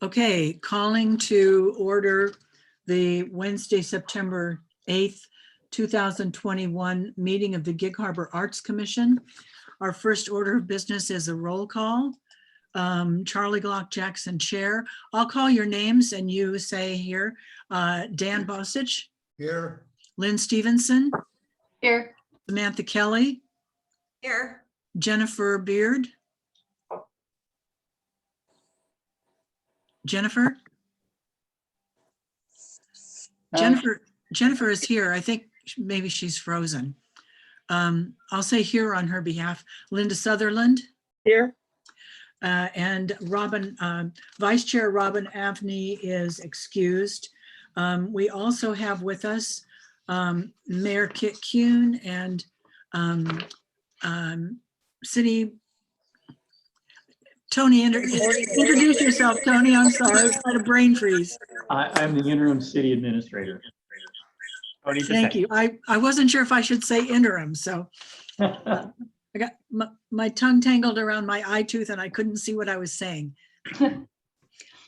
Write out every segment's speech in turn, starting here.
Okay, calling to order the Wednesday, September 8th, 2021 meeting of the Gig Harbor Arts Commission. Our first order of business is a roll call. Charlie Glock Jackson, Chair. I'll call your names and you say here. Dan Bosich. Here. Lynn Stevenson. Here. Samantha Kelly. Here. Jennifer Beard. Jennifer? Jennifer is here. I think maybe she's frozen. I'll say here on her behalf. Linda Sutherland. Here. And Robin, Vice Chair Robin Avni is excused. We also have with us Mayor Kit Kuhn and City. Tony, introduce yourself, Tony. I'm sorry, I had a brain freeze. I'm the interim city administrator. Thank you. I wasn't sure if I should say interim, so I got my tongue tangled around my eye tooth and I couldn't see what I was saying.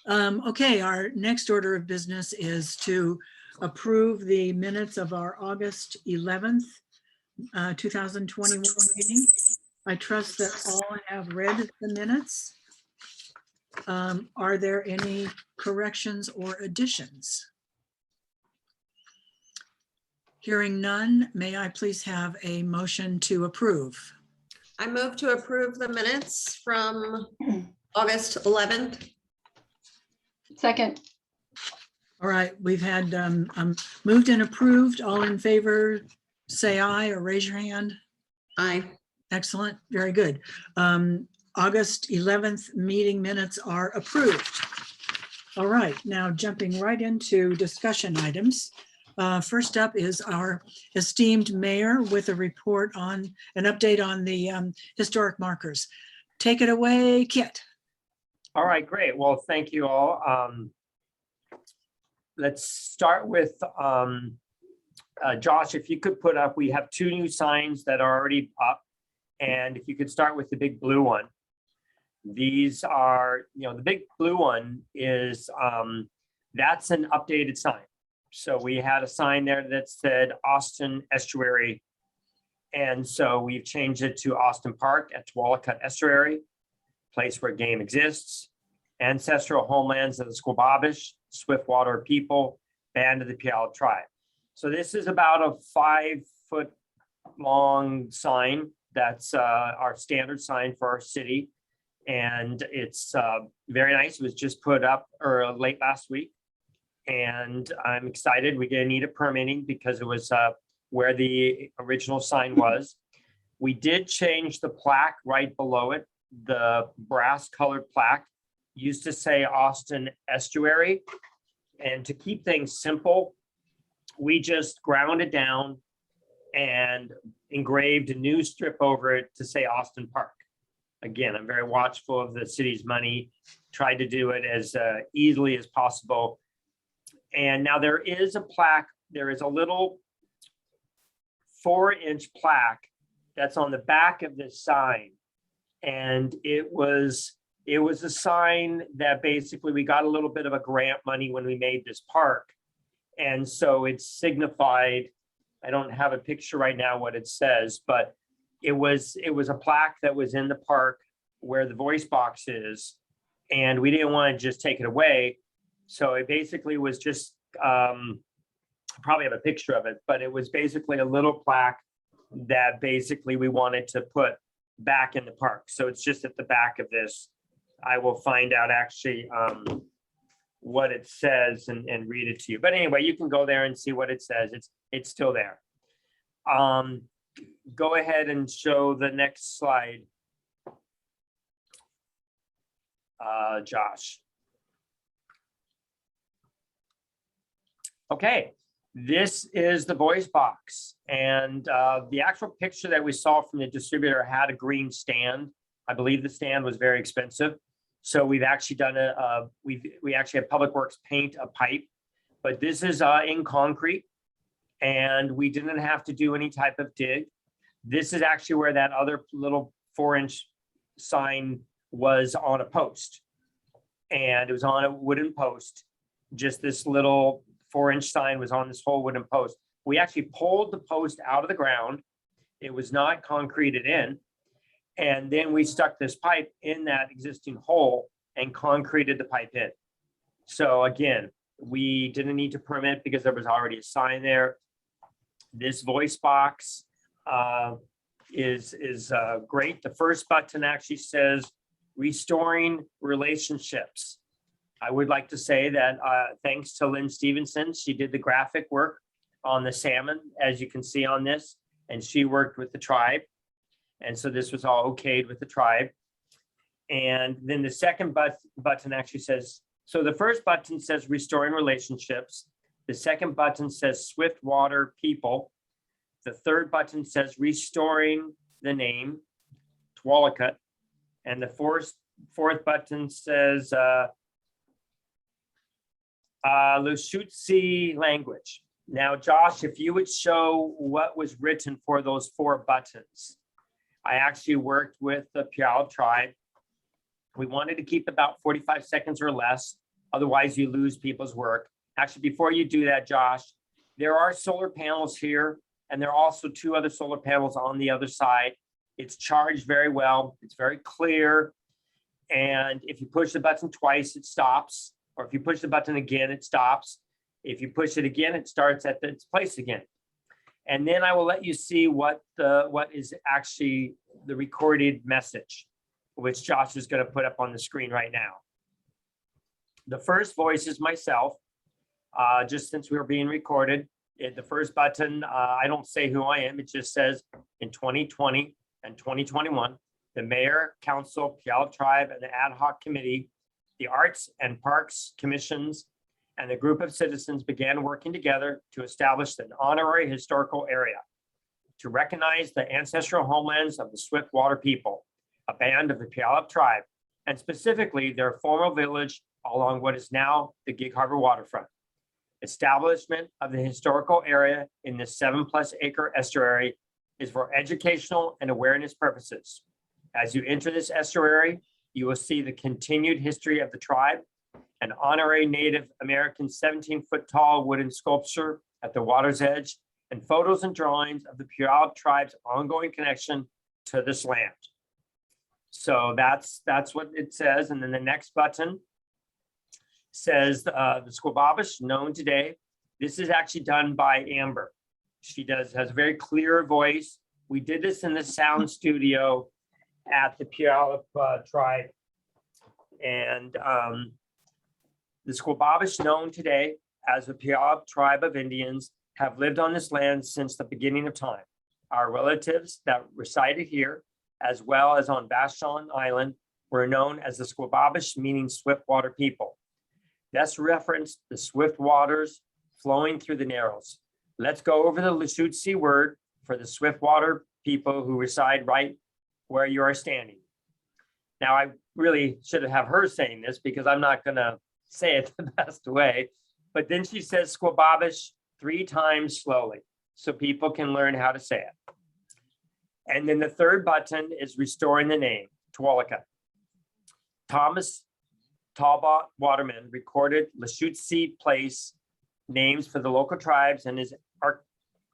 Okay, our next order of business is to approve the minutes of our August 11th, 2021 meeting. I trust that all have read the minutes. Are there any corrections or additions? Hearing none, may I please have a motion to approve? I move to approve the minutes from August 11th. Second. All right, we've had moved and approved. All in favor, say aye or raise your hand. Aye. Excellent, very good. August 11th meeting minutes are approved. All right, now jumping right into discussion items. First up is our esteemed mayor with a report on an update on the historic markers. Take it away, Kit. All right, great. Well, thank you all. Let's start with Josh, if you could put up, we have two new signs that are already up. And if you could start with the big blue one. These are, the big blue one is, that's an updated sign. So we had a sign there that said Austin Estuary. And so we've changed it to Austin Park at Tualacut Estuary, place where game exists, ancestral homelands of the Squababish, Swiftwater people, band of the Puyallup tribe. So this is about a 5-foot long sign. That's our standard sign for our city. And it's very nice. It was just put up late last week. And I'm excited. We're gonna need a permitting because it was where the original sign was. We did change the plaque right below it. The brass colored plaque used to say Austin Estuary. And to keep things simple, we just ground it down and engraved a new strip over it to say Austin Park. Again, I'm very watchful of the city's money, tried to do it as easily as possible. And now there is a plaque, there is a little 4-inch plaque that's on the back of this sign. And it was a sign that basically we got a little bit of a grant money when we made this park. And so it signified, I don't have a picture right now what it says, but it was a plaque that was in the park where the voice box is, and we didn't want to just take it away. So it basically was just, probably have a picture of it, but it was basically a little plaque that basically we wanted to put back in the park. So it's just at the back of this. I will find out actually what it says and read it to you. But anyway, you can go there and see what it says. It's still there. Go ahead and show the next slide, Josh. Okay, this is the voice box. And the actual picture that we saw from the distributor had a green stand. I believe the stand was very expensive. So we've actually done we actually have Public Works paint a pipe, but this is in concrete. And we didn't have to do any type of dig. This is actually where that other little 4-inch sign was on a post. and it was on a wooden post. Just this little 4-inch sign was on this whole wooden post. We actually pulled the post out of the ground. It was not concreted in. And then we stuck this pipe in that existing hole and concreted the pipe in. So again, we didn't need to permit because there was already a sign there. This voice box is great. The first button actually says restoring relationships. I would like to say that thanks to Lynn Stevenson, she did the graphic work on the salmon, as you can see on this, and she worked with the tribe. And so this was all okayed with the tribe. And then the second button actually says, so the first button says restoring relationships. The second button says Swiftwater people. The third button says restoring the name, Tualakat. And the fourth button says Lushootseed language. Now, Josh, if you would show what was written for those 4 buttons. I actually worked with the Puyallup tribe. We wanted to keep about 45 seconds or less. Otherwise, you lose people's work. Actually, before you do that, Josh, there are solar panels here, and there are also 2 other solar panels on the other side. It's charged very well. It's very clear. And if you push the button twice, it stops. Or if you push the button again, it stops. If you push it again, it starts at its place again. And then I will let you see what is actually the recorded message, which Josh is going to put up on the screen right now. The first voice is myself, just since we were being recorded. The first button, I don't say who I am. It just says in 2020 and 2021, the mayor, council, Puyallup tribe, and the ad hoc committee, the arts and parks commissions, and a group of citizens began working together to establish an honorary historical area to recognize the ancestral homelands of the Swiftwater people, a band of the Puyallup tribe, and specifically their former village along what is now the Gig Harbor waterfront. Establishment of the historical area in this 7+ acre estuary is for educational and awareness purposes. As you enter this estuary, you will see the continued history of the tribe, an honorary Native American 17-foot tall wooden sculpture at the water's edge, and photos and drawings of the Puyallup tribe's ongoing connection to this land. So that's what it says. And then the next button says the Squababish known today. This is actually done by Amber. She has a very clear voice. We did this in the sound studio at the Puyallup tribe. And the Squababish known today as the Puyallup tribe of Indians have lived on this land since the beginning of time. Our relatives that resided here, as well as on Vashon Island, were known as the Squababish, meaning Swiftwater people. This referenced the swift waters flowing through the narrows. Let's go over the Lushootseed word for the Swiftwater people who reside right where you are standing. Now, I really should have her saying this because I'm not going to say it the best way, but then she says Squababish 3 times slowly so people can learn how to say it. And then the third button is restoring the name, Tualakat. Thomas Talbot Waterman recorded Lushootseed place names for the local tribes, and his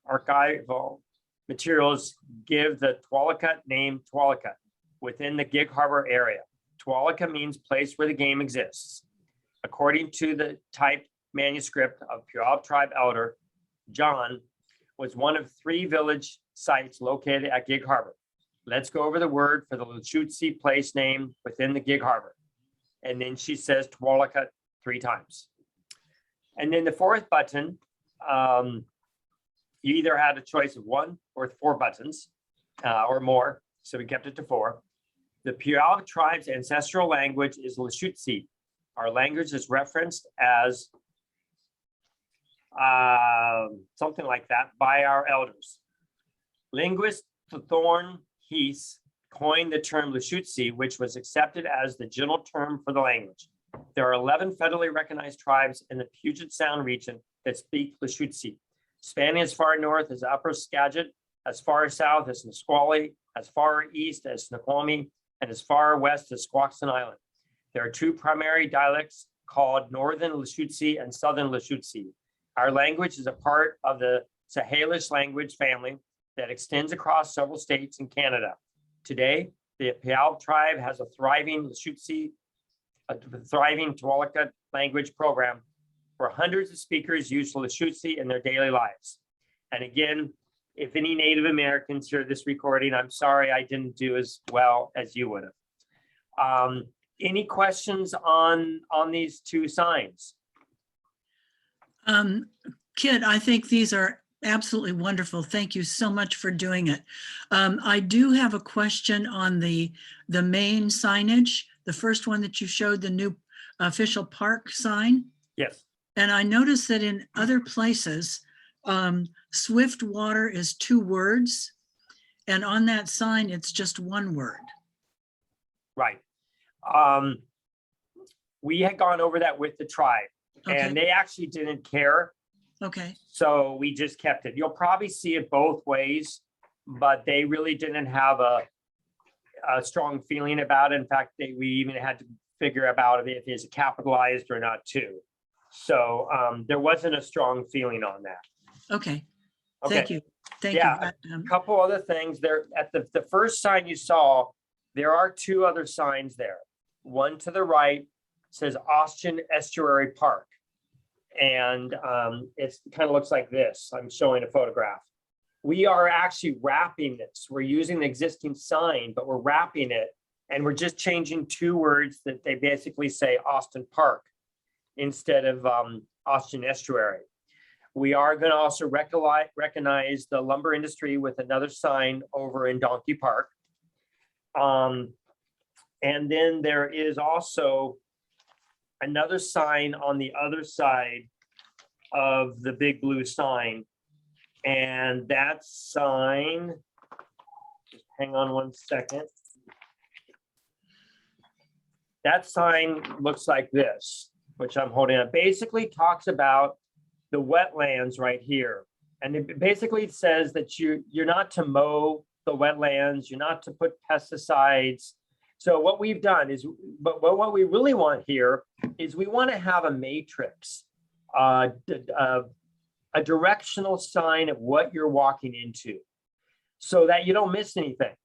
archival materials give the Tualakat name Tualakat within the Gig Harbor area. Tualakat means place where the game exists. According to the typed manuscript of Puyallup tribe elder, John was one of 3 village sites located at Gig Harbor. Let's go over the word for the Lushootseed place name within the Gig Harbor. And then she says Tualakat 3 times. And then the fourth button, you either had a choice of 1 or 4 buttons or more. So we kept it to 4. The Puyallup tribe's ancestral language is Lushootseed. Our language is referenced as something like that by our elders. Linguist Thorne Heath coined the term Lushootseed, which was accepted as the general term for the language. There are 11 federally recognized tribes in the Puget Sound region that speak Lushootseed, spanning as far north as Upper Skagit, as far south as Nisqually, as far east as Snoqualmie, and as far west as Squaxin Island. There are two primary dialects called Northern Lushootseed and Southern Lushootseed. Our language is a part of the Sahelish language family that extends across several states in Canada. Today, the Puyallup tribe has a thriving Lushootseed, a thriving Tualaca language program where hundreds of speakers use Lushootseed in their daily lives. And again, if any Native Americans hear this recording, I'm sorry I didn't do as well as you would have. Any questions on these two signs? Kit, I think these are absolutely wonderful. Thank you so much for doing it. I do have a question on the main signage, the first one that you showed, the new official park sign. Yes. And I noticed that in other places, Swift Water is 2 words. And on that sign, it's just 1 word. Right. We had gone over that with the tribe Okay. and they actually didn't care. Okay. So we just kept it. You'll probably see it both ways, but they really didn't have a strong feeling about it. In fact, we even had to figure out if it's capitalized or not too. So there wasn't a strong feeling on that. Okay. Okay. Thank you. Thank Yeah. you. A couple other things there at the first sign you saw, there are 2 other signs there. One to the right says Austin Estuary Park. And it kind of looks like this. I'm showing a photograph. We are actually wrapping this. We're using the existing sign, but we're wrapping it. And we're just changing 2 words that they basically say Austin Park instead of Austin Estuary. We are going to also recognize the lumber industry with another sign over in Donkey Park. And then there is also another sign on the other side of the big blue sign. And that sign, just hang on one second. That sign looks like this, which I'm holding up. Basically talks about the wetlands right here. And it basically says that you're not to mow the wetlands, you're not to put pesticides. So what we've done is, but what we really want here is we want to have a matrix, a directional sign of what you're walking into so that you don't miss anything.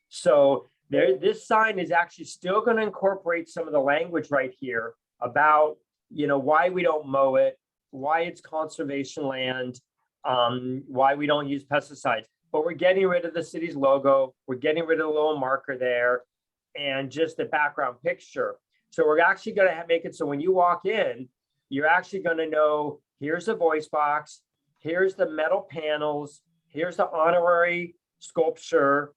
So this sign is actually still going to incorporate some of the language right here about, why we don't mow it, why it's conservation land, why we don't use pesticides, but we're getting rid of the city's logo. We're getting rid of the little marker there and just the background picture. So we're actually going to make it so when you walk in, you're actually going to know, here's the voice box, here's the metal panels, here's the honorary sculpture,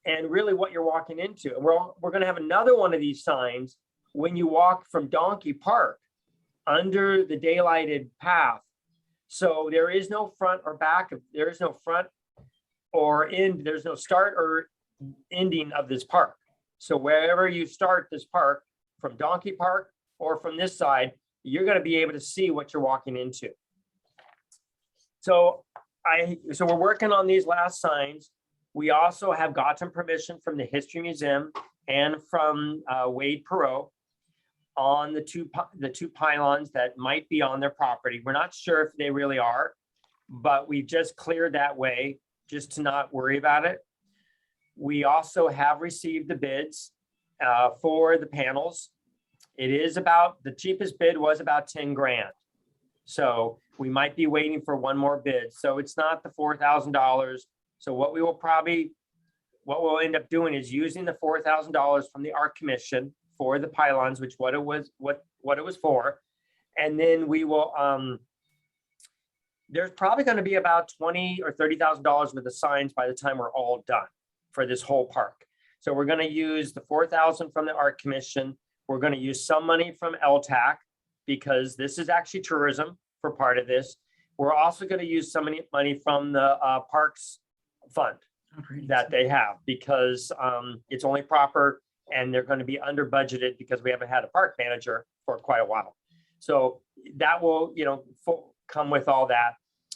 and really what you're walking into. And we're going to have another one of these signs when you walk from Donkey Park under the daylighted path. So there is no front or back, there is no front or end, there's no start or ending of this park. So wherever you start this park, from Donkey Park or from this side, you're going to be able to see what you're walking into. So we're working on these last signs. We also have gotten permission from the History Museum and from Wade Perot on the two pylons that might be on their property. We're not sure if they really are, but we just cleared that way just to not worry about it. We also have received the bids for the panels. It is the cheapest bid was about 10 grand. So we might be waiting for one more bid. So it's not the $4,000. So what we'll end up doing is using the $4,000 from the Art Commission for the pylons, which what it was for. And then we will, there's probably going to be about $20,000 or $30,000 worth of signs by the time we're all done for this whole park. So we're going to use the $4,000 from the Art Commission. We're going to use some money from Ltax because this is actually tourism for part of this. We're also going to use some money from the Parks Fund that they have because it's only proper and they're going to be under budgeted because we haven't had a park manager for quite a while. So that will, come with all that.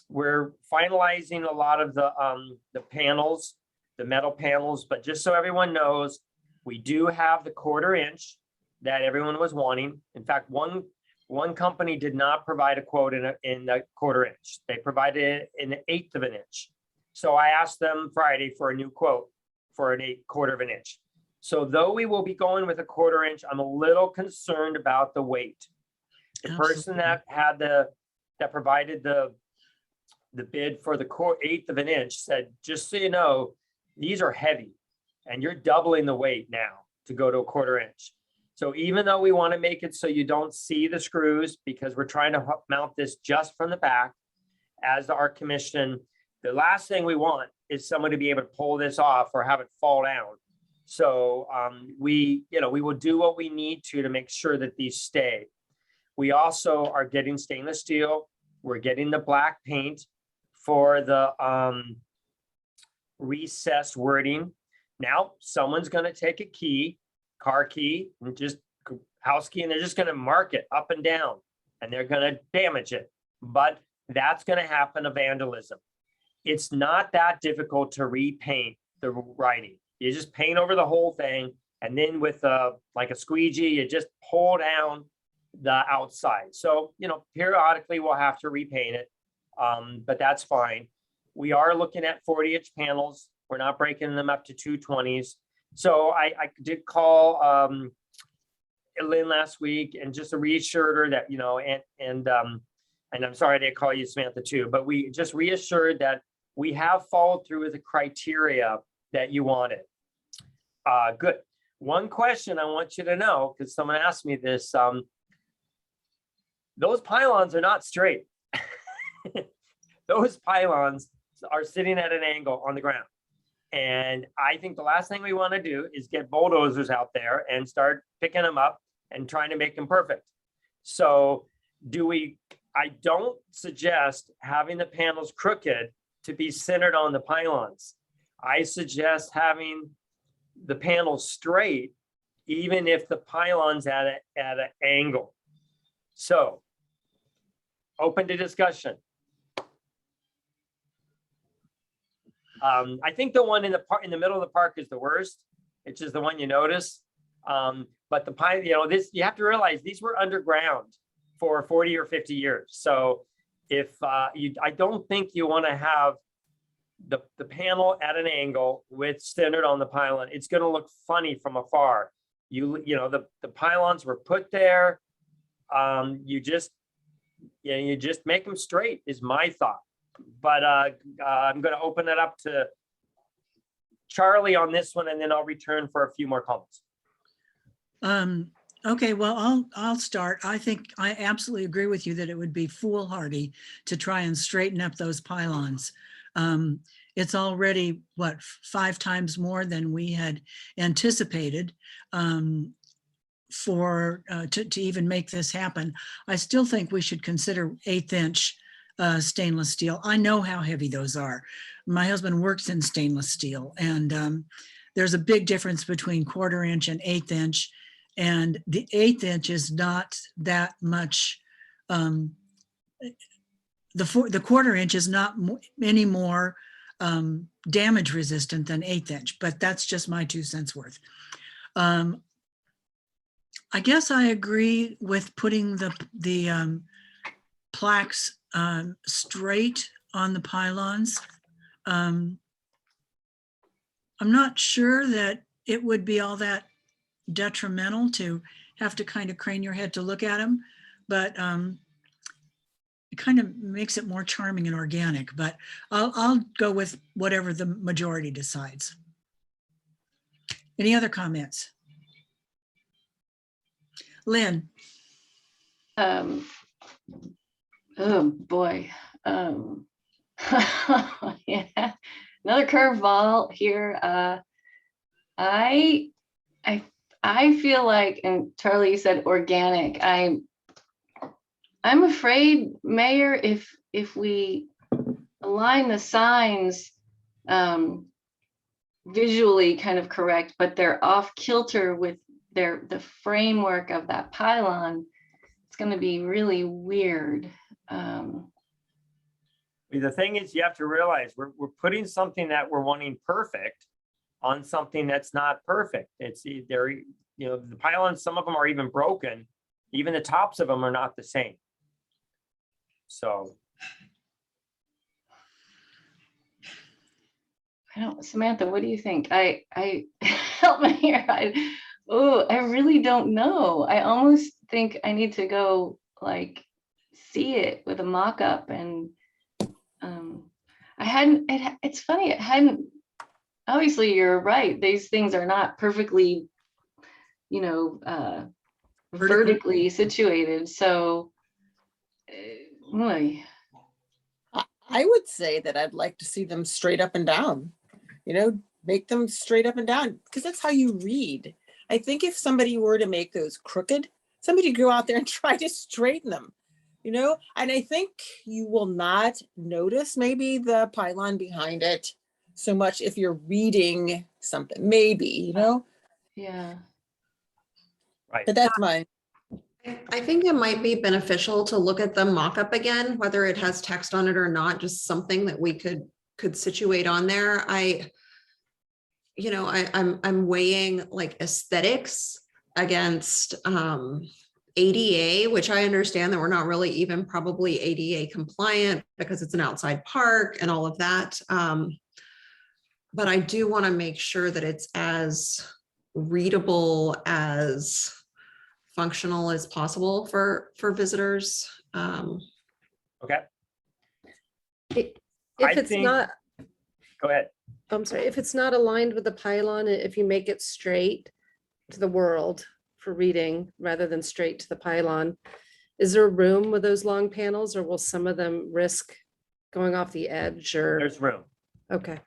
We're finalizing a lot of the panels, the metal panels, but just so everyone knows, we do have the 1/4 inch that everyone was wanting. In fact, one company did not provide a quote in a 1/4 inch. They provided it in an 1/8 of an inch. So I asked them Friday for a new quote for an 1/4 of an inch. So though we will be going with a 1/4 inch, I'm a little concerned about the weight. The person that provided the bid for the 1/8 of an inch said, just so you know, these are heavy and you're doubling the weight now to go to a 1/4 inch. So even though we want to make it so you don't see the screws, because we're trying to mount this just from the back as our commission, the last thing we want is someone to be able to pull this off or have it fall down. So we will do what we need to make sure that these stay. We also are getting stainless steel. We're getting the black paint for the recessed wording. Now, someone's going to take a car key, and just house key, and they're just going to mark it up and down, and they're going to damage it. But that's going to happen of vandalism. It's not that difficult to repaint the writing. You just paint over the whole thing, and then with like a squeegee, you just pull down the outside. So, periodically we'll have to repaint it, but that's fine. We are looking at 40-inch panels. We're not breaking them up to 220s. So I did call Lynn last week and just reassured her that, and I'm sorry I didn't call you Samantha too, but we just reassured that we have followed through with the criteria that you wanted. Good. One question I want you to know, because someone asked me this, those pylons are not straight. Those pylons are sitting at an angle on the ground. And I think the last thing we want to do is get bulldozers out there and start picking them up and trying to make them perfect. So I don't suggest having the panels crooked to be centered on the pylons. I suggest having the panels straight, even if the pylon's at an angle. So, open to discussion. I think the one in the middle of the park is the worst, which is the one you notice. But the pine, you have to realize these were underground for 40 or 50 years. So if I don't think you want to have the panel at an angle with centered on the pylon. It's going to look funny from afar. The pylons were put there. You just make them straight is my thought. But I'm going to open it up to Charlie on this one, and then I'll return for a few more comments. Okay, well, I'll start. I think I absolutely agree with you that it would be foolhardy to try and straighten up those pylons. It's already, 5 times more than we had anticipated to even make this happen. I still think we should consider 1/8 inch stainless steel. I know how heavy those are. My husband works in stainless steel, and there's a big difference between 1/4 inch and 1/8 inch. And the 1/8 inch is not that much. The 1/4 inch is not any more damage resistant than 1/8 inch, but that's just my 2 cents worth. I guess I agree with putting the plaques straight on the pylons. I'm not sure that it would be all that detrimental to have to kind of crane your head to look at them, but it kind of makes it more charming and organic. But I'll go with whatever the majority decides. Any other comments? Lynn? Oh boy. Yeah, another curveball here. I feel like, and Charlie, you said organic. I'm afraid, Mayor, if we align the signs visually kind of correct, but they're off kilter with the framework of that pylon, it's going to be really weird. The thing is, you have to realize we're putting something that we're wanting perfect on something that's not perfect. It's they're, the pylons, some of them are even broken. Even the tops of them are not the same. So. Samantha, what do you think? I help me here. I really don't know. I almost think I need to go like see it with a mock-up, and it's funny, it hadn't, obviously you're right. These things are not perfectly, vertically situated. So boy. I would say that I'd like to see them straight up and down, make them straight up and down, because that's how you read. I think if somebody were to make those crooked, somebody could go out there and try to straighten them, and I think you will not notice maybe the pylon behind it so much if you're reading something, maybe, Yeah. Right. but that's mine. I think it might be beneficial to look at the mock-up again, whether it has text on it or not, just something that we could situate on there. I'm weighing like aesthetics against ADA, which I understand that we're not really even probably ADA compliant because it's an outside park and all of that. But I do want to make sure that it's as readable, as functional as possible for visitors. Okay. If I it's think- not, Go ahead. I'm sorry, if it's not aligned with the pylon, if you make it straight to the world for reading rather than straight to the pylon, is there room with those long panels, or will some of them risk going off the edge? Or There's room. okay,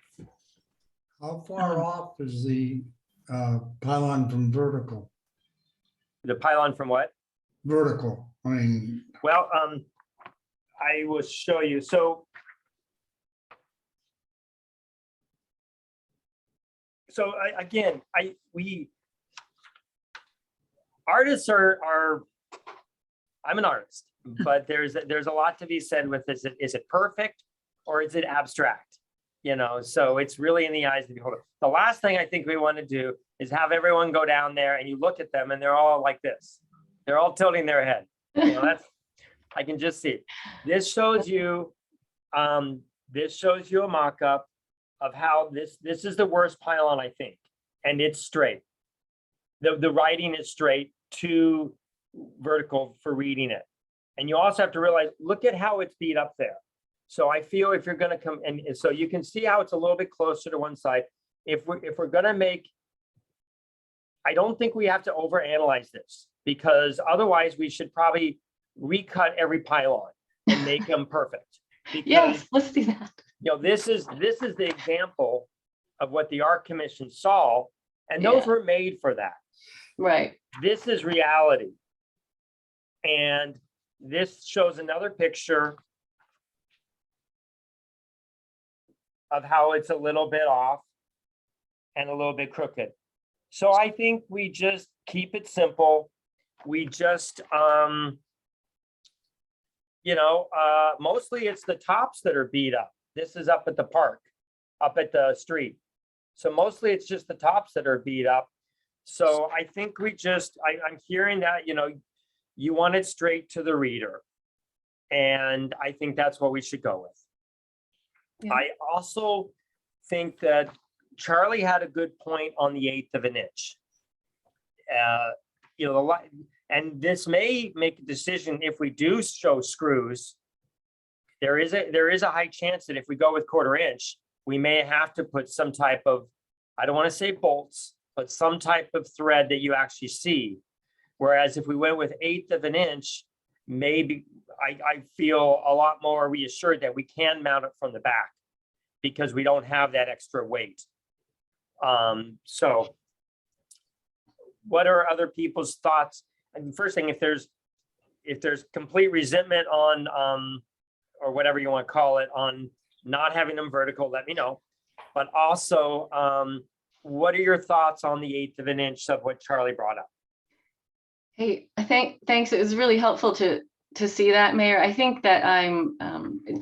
How far off is the pylon from vertical? The pylon from what? Vertical, I mean, Well, I will show you. So artists are, I'm an artist, but there's a lot to be said with this. Is it perfect or is it abstract? So it's really in the eyes of the beholder. The last thing I think we want to do is have everyone go down there and you look at them and they're all like this. They're all tilting their head. That's, I can just see. This shows you a mock-up of how this is the worst pylon, I think, and it's straight. The writing is straight, too vertical for reading it. And you also have to realize, look at how it's beat up there. So I feel if you're going to come, and so you can see how it's a little bit closer to one side. If we're going to make, I don't think we have to overanalyze this, because otherwise we should probably recut every pylon and make them perfect. Because, Yes, let's do that. this is the example of what the Art Commission saw, and those were made for that. Right. This is reality. And this shows another picture of how it's a little bit off and a little bit crooked. So I think we just keep it simple. We just, mostly it's the tops that are beat up. This is up at the park, up at the street. So mostly it's just the tops that are beat up. So I think we just, I'm hearing that, you want it straight to the reader. And I think that's what we should go with. Yeah. I also think that Charlie had a good point on the 1/8 of an inch. And this may make a decision if we do show screws. There is a high chance that if we go with 1/4 inch, we may have to put some type of, I don't want to say bolts, but some type of thread that you actually see. Whereas if we went with 1/8 of an inch, maybe I feel a lot more reassured that we can mount it from the back because we don't have that extra weight. So what are other people's thoughts? And first thing, if there's complete resentment on, or whatever you want to call it, on not having them vertical, let me know. But also, what are your thoughts on the 1/8 of an inch of what Charlie brought up? Hey, thanks. It was really helpful to see that, Mayor. I think that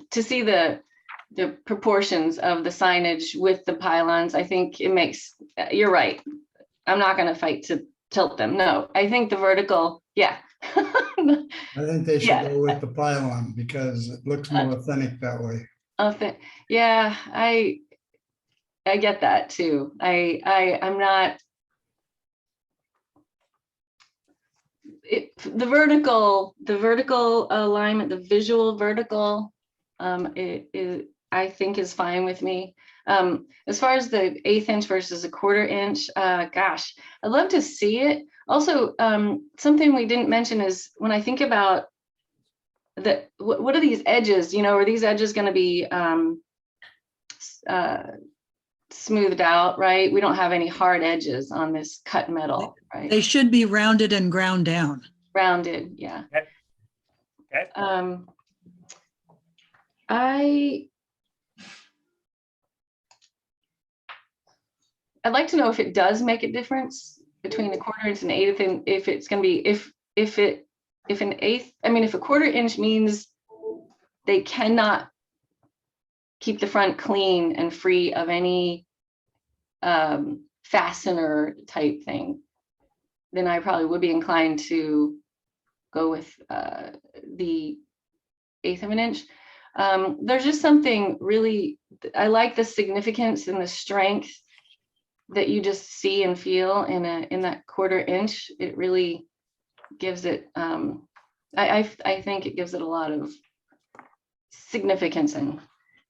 to see the the proportions of the signage with the pylons. I think it makes, you're right. I'm not going to fight to tilt them. No, I think the vertical, yeah. I think they should Yeah. go with the pylon because it looks more authentic that way. Yeah, I get that too. I'm not. The vertical alignment, the visual vertical, I think is fine with me. As far as the 1/8 inch versus a 1/4 inch, gosh, I'd love to see it. Also, something we didn't mention is when I think about what are these edges? You know, are these edges going to be smoothed out, right? We don't have any hard edges on this cut metal, right? They should be rounded and ground down. Rounded, yeah. Okay. I'd like to know if it does make a difference between a 1/4 inch and 1/8 and if it's going to be, if a 1/4 inch means they cannot keep the front clean and free of any fastener type thing, then I probably would be inclined to go with the 1/8 of an inch. There's just something really, I like the significance and the strength that you just see and feel in that 1/4 inch. It really gives it, I think it gives it a lot of significance and,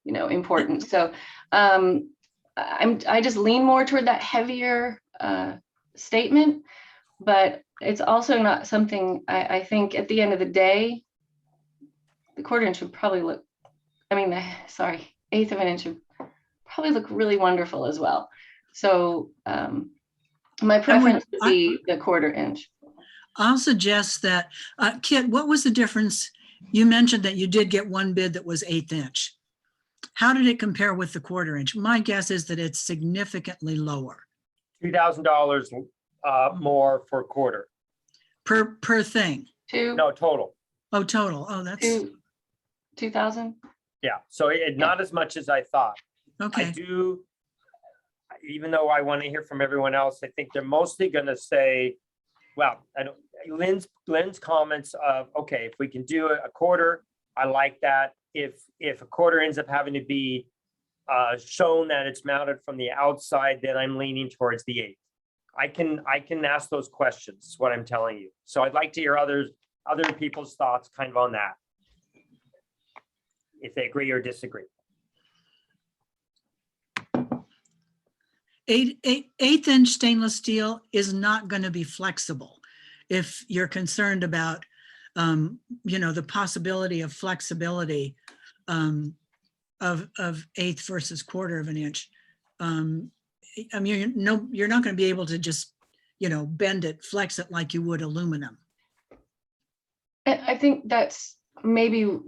you know, importance. So I just lean more toward that heavier statement, but it's also not something I think at the end of the day, the 1/4 inch would probably look, 1/8 of an inch would probably look really wonderful as well. So my preference would be the 1/4 inch. I'll suggest that, Kit, what was the difference? You mentioned that you did get one bid that was 1/8 inch. How did it compare with the 1/4 inch? My guess is that it's significantly lower. $2,000 more for 1/4. Per thing. No, total. Oh, total. Oh, that's 2,000. Yeah, so not as much as I thought. I okay. do, even though I want to hear from everyone else, I think they're mostly going to say, well, I don't, Lynn's comments of, okay, if we can do a 1/4, I like that. If a 1/4 ends up having to be shown that it's mounted from the outside, then I'm leaning towards the 1/8. I can ask those questions, is what I'm telling you. So I'd like to hear other people's thoughts kind of on that, if they agree or disagree. 1/8 inch stainless steel is not going to be flexible. If you're concerned about, the possibility of flexibility of 1/8 versus 1/4 of an inch. You're not going to be able to just, bend it, flex it like you would aluminum. I think that's maybe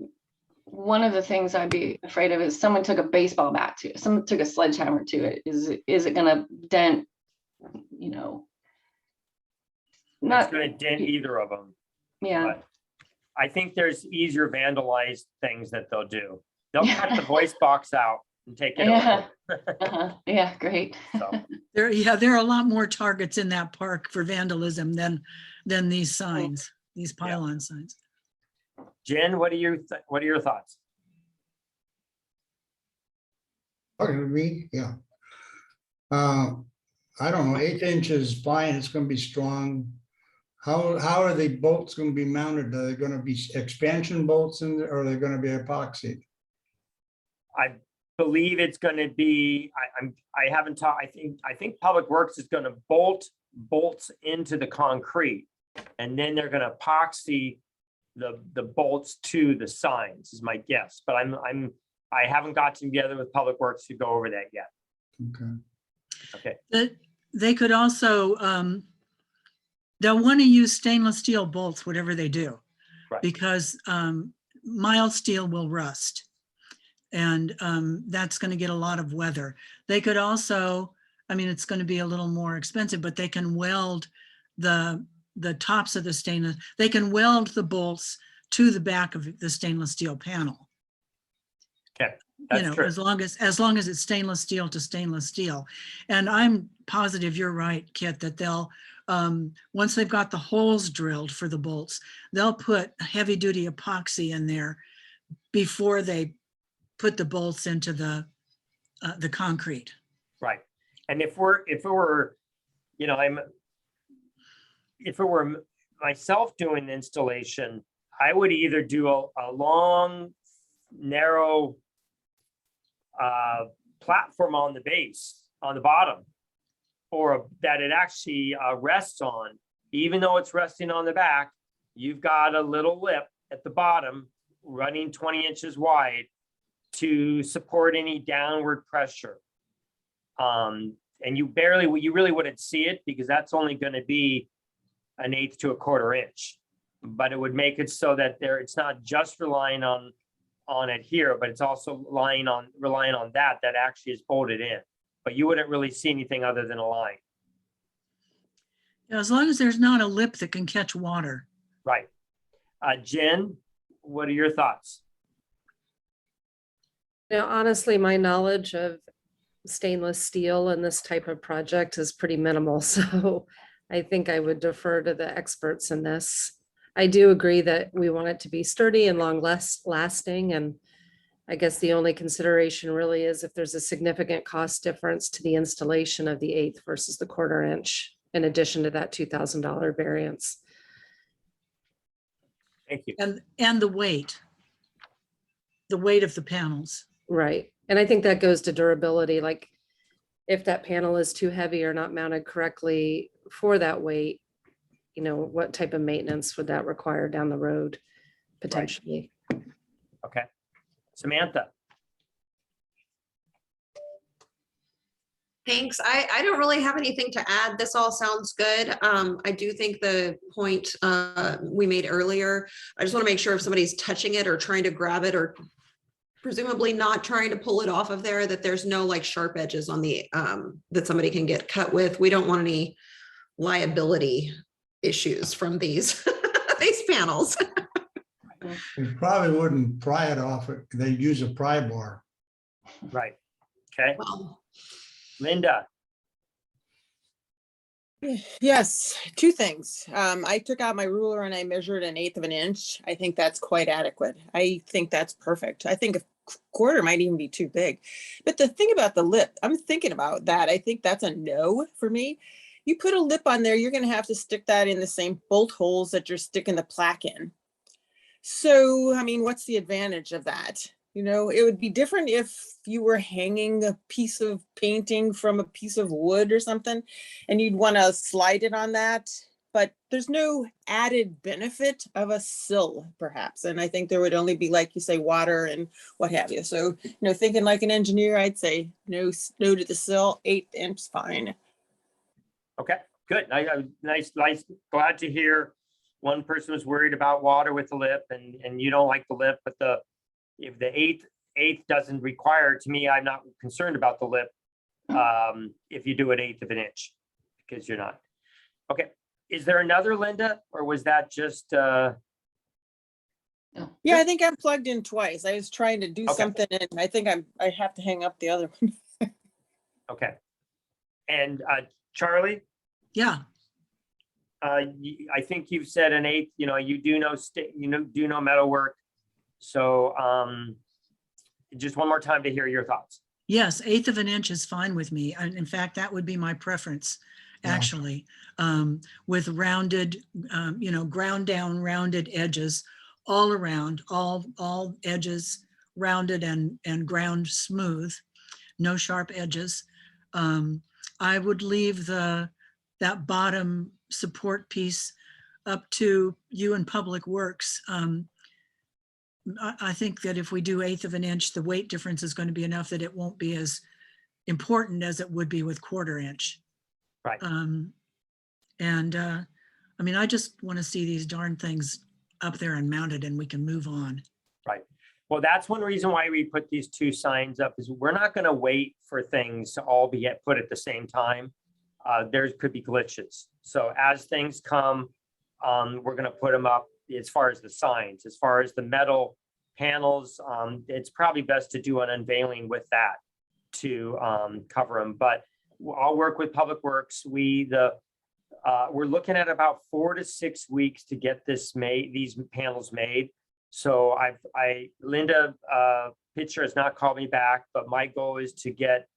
one of the things I'd be afraid of is someone took a baseball bat to it, someone took a sledgehammer to it. Is it going to dent, Not going to dent either of them. Yeah. But I think there's easier vandalized things that they'll do. They'll cut the voice box out and take it Yeah. away. Yeah, great. So, There are a lot more targets in that park for vandalism than these signs, these pylon signs. Jen, what are your thoughts? Okay, me, yeah. I don't know, 1/8 inch is fine, it's gonna be strong. How are the bolts gonna be mounted? Are they gonna be expansion bolts in there, or are they gonna be epoxy? I believe it's going to be, I haven't talked, I think Public Works is going to bolt bolts into the concrete, and then they're going to epoxy the bolts to the signs is my guess, but I haven't got together with Public Works to go over that yet. Okay. They could also, they'll want to use stainless steel bolts, whatever they do, Right. because mild steel will rust. And that's going to get a lot of weather. They could also, it's going to be a little more expensive, but they can weld the tops of the stainless, they can weld the bolts to the back of the stainless steel panel. Okay. That's know, true. as long as it's stainless steel to stainless steel. And I'm positive you're right, Kit, that they'll, once they've got the holes drilled for the bolts, they'll put heavy duty epoxy in there before they put the bolts into the concrete. Right. And if it were, you know, if it were myself doing the installation, I would either do a long, narrow platform on the base, on the bottom, or that it actually rests on. Even though it's resting on the back, you've got a little lip at the bottom running 20 inches wide to support any downward pressure. And you really wouldn't see it because that's only going to be 1/8 to 1/4 inch. But it would make it so that it's not just relying on it here, but it's also relying on that actually is bolted in. But you wouldn't really see anything other than a line. As long as there's not a lip that can catch water. Right. Jen, what are your thoughts? Now, honestly, my knowledge of stainless steel and this type of project is pretty minimal. So I think I would defer to the experts in this. I do agree that we want it to be sturdy and long lasting. And I guess the only consideration really is if there's a significant cost difference to the installation of the 1/8 versus the 1/4 inch, in addition to that $2,000 variance. Thank you. And the weight of the panels. Right. And I think that goes to durability. Like if that panel is too heavy or not mounted correctly for that weight, you know, what type of maintenance would that require down the road potentially? Okay. Samantha. Thanks. I don't really have anything to add. This all sounds good. I do think the point we made earlier, I just want to make sure if somebody's touching it or trying to grab it or presumably not trying to pull it off of there, that there's no like sharp edges on the that somebody can get cut with. We don't want any liability issues from these these panels. You probably wouldn't pry it off. They'd use a pry bar. Right. Okay. Well, Linda. Yes, two things. I took out my ruler and I measured 1/8 of an inch. I think that's quite adequate. I think that's perfect. I think a 1/4 might even be too big. But the thing about the lip, I'm thinking about that. I think that's a no for me. You put a lip on there, you're going to have to stick that in the same bolt holes that you're sticking the plaque in. So, I mean, what's the advantage of that? You know, it would be different if you were hanging a piece of painting from a piece of wood or something, and you'd want to slide it on that. But there's no added benefit of a sill, perhaps. And I think there would only be, like you say, water and what have you. So, you know, thinking like an engineer, I'd say no to the sill, 1/8 inch, fine. Okay, good. Nice. Glad to hear one person was worried about water with the lip and you don't like the lip, but if the eighth doesn't require, to me, I'm not concerned about the lip if you do it 1/8 of an inch, because you're not. Okay, is there another, Linda, or was that just? Yeah, I think I'm plugged in twice. I was trying to do something and I think I have to hang up the other one. Okay. And Charlie? Yeah, I think you've said 1/8, you know, you do know metal work. So just one more time to hear your thoughts. yes, 1/8 of an inch is fine with me. And in fact, that would be my preference, Yeah. actually, with rounded, ground down rounded edges all around, all edges rounded and ground smooth, no sharp edges. I would leave that bottom support piece up to you and Public Works. I think that if we do 1/8 of an inch, the weight difference is going to be enough that it won't be as important as it would be with 1/4 inch. Right. I mean, I just want to see these darn things up there and mounted and we can move on. Right. Well, that's one reason why we put these two signs up, is we're not going to wait for things to all be put at the same time. There could be glitches. So as things come, we're going to put them up as far as the signs. As far as the metal panels, it's probably best to do an unveiling with that to cover them. But I'll work with Public Works. We're looking at about 4 to 6 weeks to get this made, these panels made. So Linda Pitcher has not called me back, but my goal is to get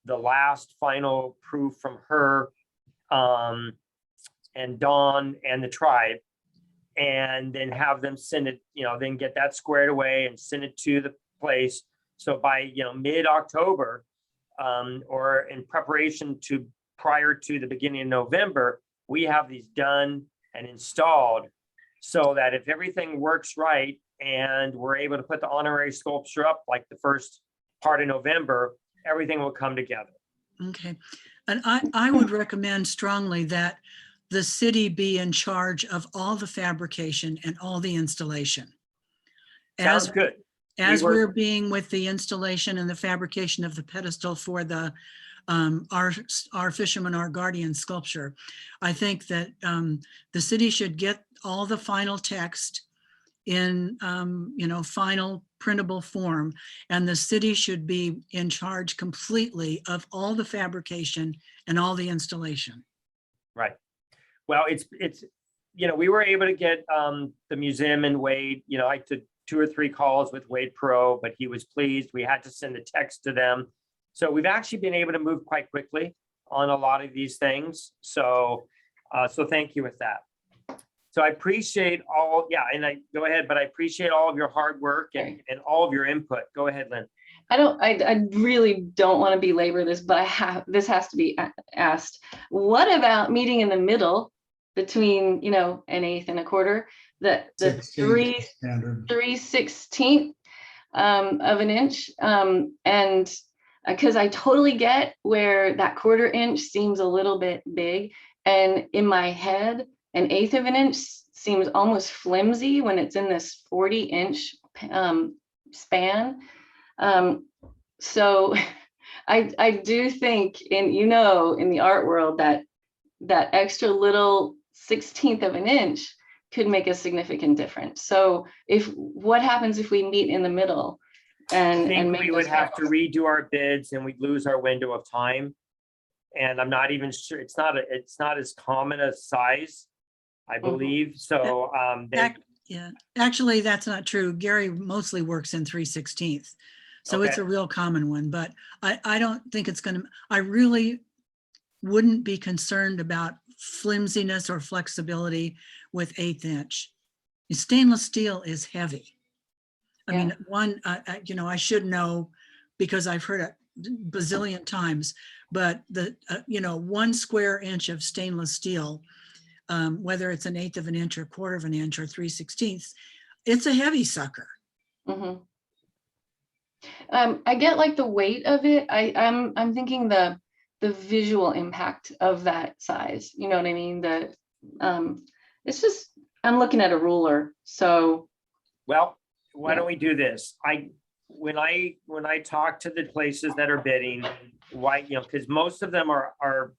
the last final proof from her and Dawn and the tribe, and then have them send it, then get that squared away and send it to the place. So by, mid-October, or in preparation to prior to the beginning of November, we have these done and installed, so that if everything works right and we're able to put the honorary sculpture up like the first part of November, everything will come together. Okay. And I would recommend strongly that the city be in charge of all the fabrication and all the installation. Sounds good. As We were- we're being with the installation and the fabrication of the pedestal for the our fisherman, our guardian sculpture, I think that the city should get all the final text in final printable form, and the city should be in charge completely of all the fabrication and all the installation. Right. Well, it's we were able to get the museum and Wade, I took 2 or 3 calls with Wade Pro, but he was pleased. We had to send a text to them. So we've actually been able to move quite quickly on a lot of these things. So thank you with that. So I appreciate all, and I go ahead, but I appreciate all of your hard work and all of your input. Go ahead, Lynn. I really don't want to belabor this, but this has to be asked. What about meeting in the middle between, an 1/8 and a 1/4, the 3/16 of an inch, and because I totally get where that 1/4 inch seems a little bit big, and in my head, an 1/8 of an inch seems almost flimsy when it's in this 40-inch span. So I do think in the art world that extra little 1/16 of an inch could make a significant difference. So what happens if we meet in the middle? I think and we would have to redo our bids and we'd lose our window of time. And I'm not even sure, it's not as common a size, I believe. So Actually, that's not true. Gary mostly works in 3/16. So it's Okay. a real common one, but I don't think it's I really wouldn't be concerned about flimsiness or flexibility with 1/8 inch. Stainless steel is heavy. I mean, I should know because I've heard it bazillion times, but the, 1 square inch of stainless steel, whether it's an 1/8 of an inch or 1/4 of an inch or 3/16, it's a heavy sucker. Mhm. I get like the weight of it. I'm thinking the visual impact of that size. You know what I mean? It's just, I'm looking at a ruler. So. Well, why don't we do this? When I talk to the places that are bidding, because most of them we're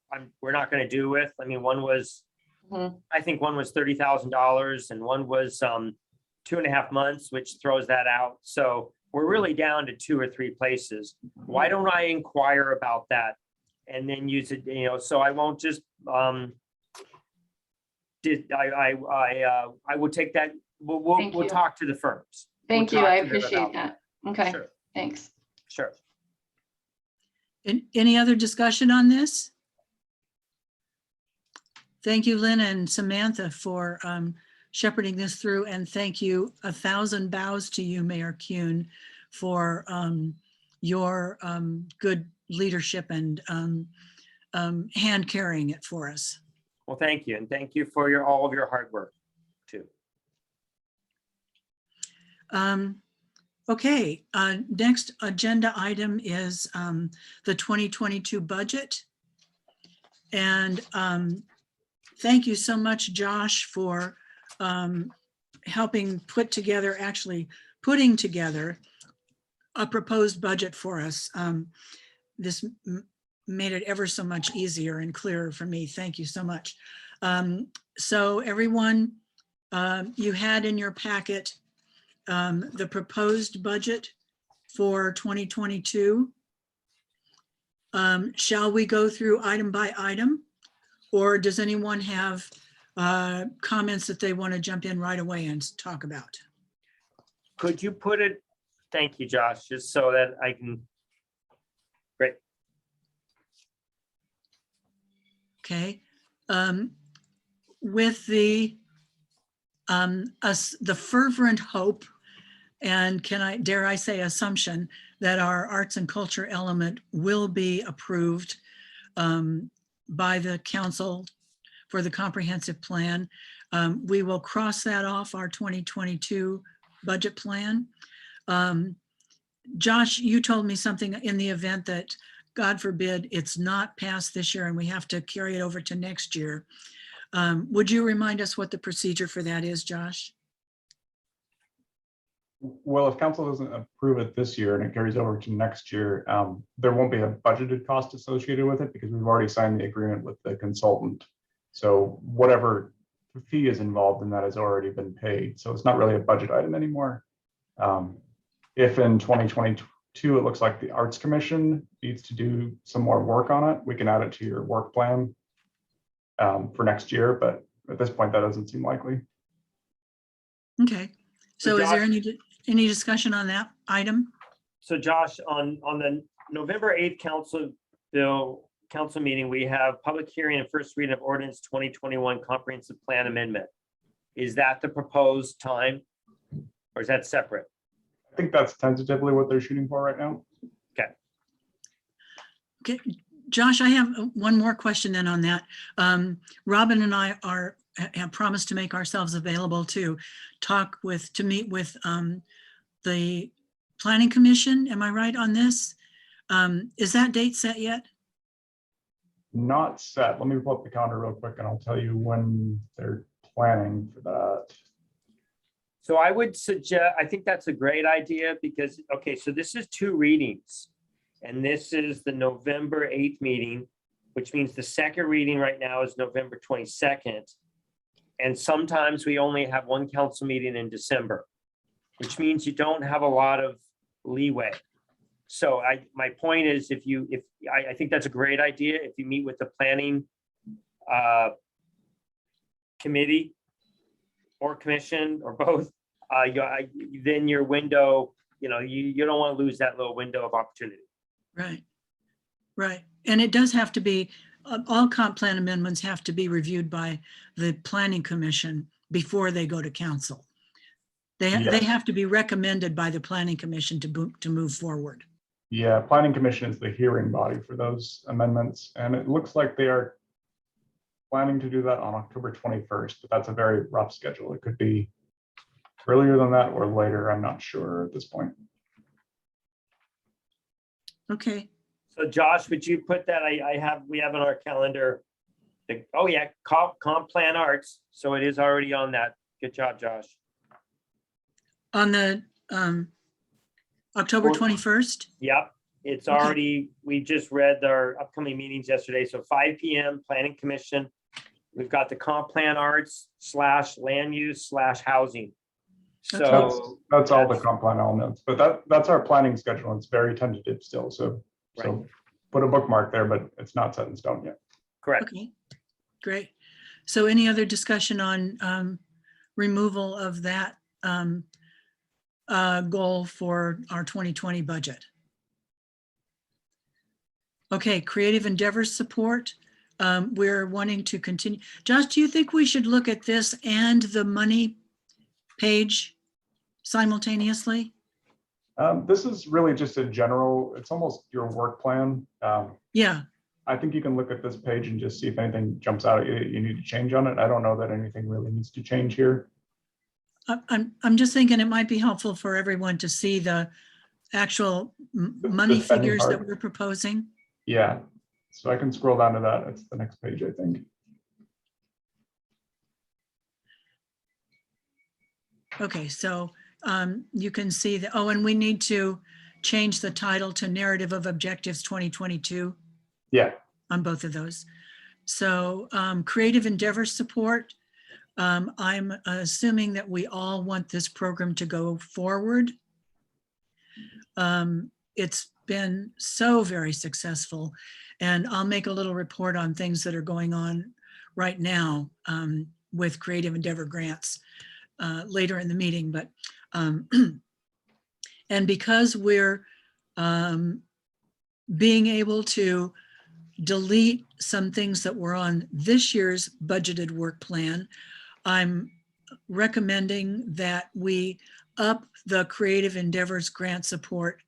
not going to do with. I mean, one was, I think one was $30,000 and one was 2.5 months, which throws that out. So we're really down to 2 or 3 places. Why don't I inquire about that and then use it, so I won't just, I will take that, we'll talk to the firms. Thank We'll you. talk I to them appreciate about that. Okay, Sure, thanks. sure. Any other discussion on this? Thank you, Lynn and Samantha, for shepherding this through, and thank you, 1,000 bows to you, Mayor Kuhn, for your good leadership and hand carrying it for us. Well, thank you. And thank you for all of your hard work too. Okay, next agenda item is the 2022 budget. And thank you so much, Josh, for helping putting together a proposed budget for us. This made it ever so much easier and clearer for me. Thank you so much. So everyone, you had in your packet the proposed budget for 2022. Shall we go through item by item? Or does anyone have comments that they want to jump in right away and talk about? Could you put it, thank you, Josh, just so that I can, great. Okay. With the fervent hope, and dare I say assumption, that our arts and culture element will be approved by the council for the comprehensive plan. We will cross that off our 2022 budget plan. Josh, you told me something in the event that, God forbid, it's not passed this year and we have to carry it over to next year. Would you remind us what the procedure for that is, Josh? Well, if council doesn't approve it this year and it carries over to next year, there won't be a budgeted cost associated with it because we've already signed the agreement with the consultant. So whatever fee is involved in that has already been paid. So it's not really a budget item anymore. If in 2022, it looks like the Arts Commission needs to do some more work on it, we can add it to your work plan for next year. But at this point, that doesn't seem likely. Okay. So is there Josh- any discussion on that item? So Josh, on the November 8th council meeting, we have public hearing and first reading of ordinance 2021 comprehensive plan amendment. Is that the proposed time or is that separate? I think that's tentatively what they're shooting for right now. Okay, Josh, I have one more question then on that. Robin and I have promised to make ourselves available to meet with the Planning Commission. Am I right on this? Is that date set yet? Not set. Let me pull up the calendar real quick and I'll tell you when they're planning for that. So I would suggest, I think that's a great idea because, okay, so this is 2 readings. And this is the November 8th meeting, which means the second reading right now is November 22nd. And sometimes we only have 1 council meeting in December, which means you don't have a lot of leeway. So my point is, I think that's a great idea. If you meet with the planning committee or commission or both, then your window, you don't want to lose that little window of opportunity. Right, right. And it does have to be, all comp plan amendments have to be reviewed by the Planning Commission before they go to council. They have to be recommended by the Planning Commission to move forward. Yeah, Planning Commission is the hearing body for those amendments. And it looks like they are planning to do that on October 21st, but that's a very rough schedule. It could be earlier than that or later. I'm not sure at this point. Okay, So Josh, would you put that, we have on our calendar, oh yeah, comp plan arts. So it is already on that. Good job, Josh. on the October 21st? Yep, it's Okay. already, we just read our upcoming meetings yesterday. So 5 p.m. Planning Commission. We've got the comp plan arts / land use / housing. So That's all the comp plan elements, but that's our planning schedule. It's very tentative still. So put a bookmark there, but it's not set in stone yet. correct. Okay, great. So any other discussion on removal of that goal for our 2020 budget? Okay, creative endeavors support. We're wanting to continue. Josh, do you think we should look at this and the money page simultaneously? This is really just a general, it's almost your work plan. Yeah, I think you can look at this page and just see if anything jumps out at you, you need to change on it. I don't know that anything really needs to change here. I'm just thinking it might be helpful for everyone to see the actual money spending figures that part. we're proposing. Yeah, so I can scroll down to that. It's the next page, I think. Okay, so you can see that, oh, and we need to change the title to Narrative of Objectives 2022 Yeah, on both of those. So creative endeavor support, I'm assuming that we all want this program to go forward. It's been so very successful, and I'll make a little report on things that are going on right now with Creative Endeavor grants later in the meeting. But and because we're being able to delete some things that were on this year's budgeted work plan, I'm recommending that we up the Creative Endeavors grant support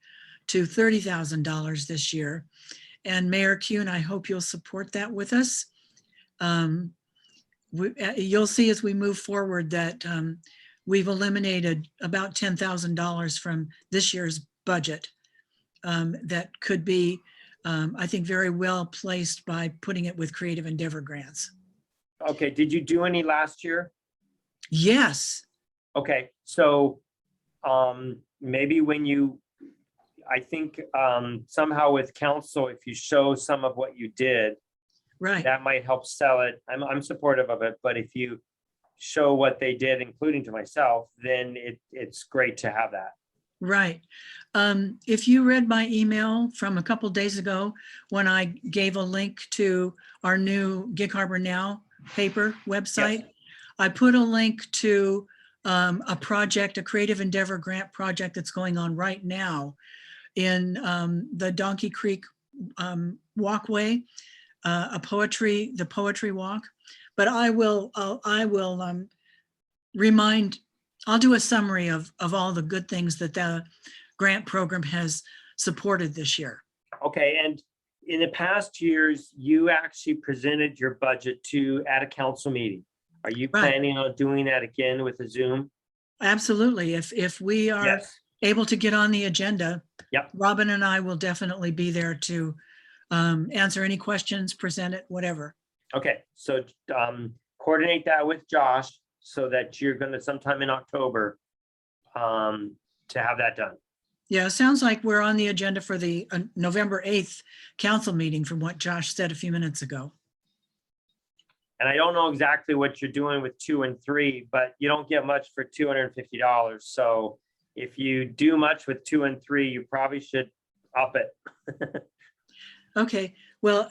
to $30,000 this year. And Mayor Kuhn, I hope you'll support that with us. You'll see as we move forward that we've eliminated about $10,000 from this year's budget that could be, I think, very well placed by putting it with Creative Endeavor grants. Okay, did you do any last year? Yes. Okay, so maybe when you, I think somehow with council, if you show some of what you did, Right. that might help sell it. I'm supportive of it, but if you show what they did, including to myself, then it's great to have that. Right. If you read my email from a couple days ago, when I gave a link to our new Gig Harbor Now paper website, Yes. I put a link to a project, a Creative Endeavor grant project that's going on right now in the Donkey Creek walkway, the poetry walk. But I will remind, I'll do a summary of all the good things that the grant program has supported this year. Okay, and in the past years, you actually presented your budget at a council meeting. Are you Right. planning on doing that again with a Zoom? Absolutely. If we are Yes. able to get on the agenda, Yep. Robin and I will definitely be there to answer any questions, present it, whatever. Okay, so coordinate that with Josh so that you're gonna sometime in October to have that done. Yeah, it sounds like we're on the agenda for the November 8th council meeting from what Josh said a few minutes ago. And I don't know exactly what you're doing with 2 and 3, but you don't get much for $250. So if you do much with 2 and 3, you probably should up it. Okay, well,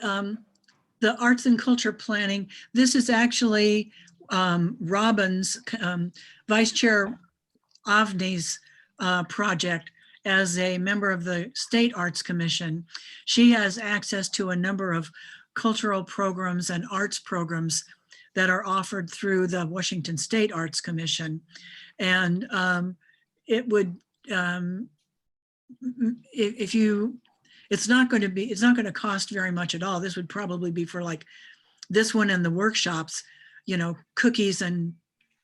the arts and culture planning, this is actually Robin's, Vice Chair Avni's project as a member of the State Arts Commission. She has access to a number of cultural programs and arts programs that are offered through the Washington State Arts Commission. And it would, it's not going to cost very much at all. This would probably be for like this one and the workshops, you know, cookies and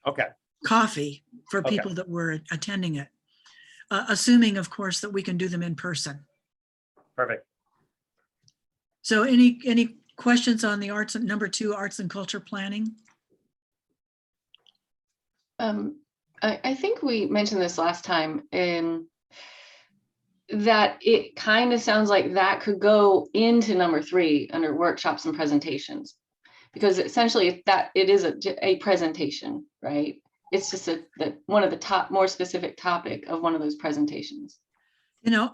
Okay, coffee for Okay. people that were attending it. Assuming, of course, that we can do them in person. perfect. So any questions on the arts, number 2, arts and culture planning? I think we mentioned this last time, that it kind of sounds like that could go into number 3 under workshops and presentations, because essentially it is a presentation, right? It's just one of the top, more specific topic of one of those presentations. You know,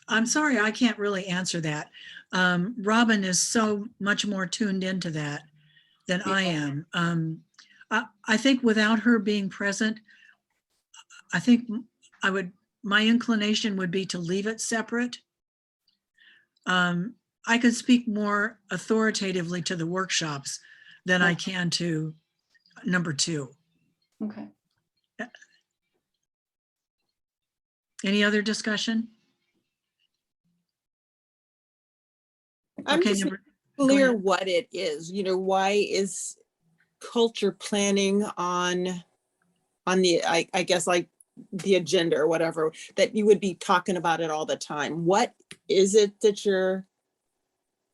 I'm sorry, I can't really answer that. Robin is so much more tuned into that than I am. I think without her being present, I think my inclination would be to leave it separate. I could speak more authoritatively to the workshops than I can to number 2. Okay. Any other discussion? I'm Okay, just go clear ahead. what it is. You know, why is culture planning on the, I guess, like the agenda or whatever, that you would be talking about it all the time? What is it that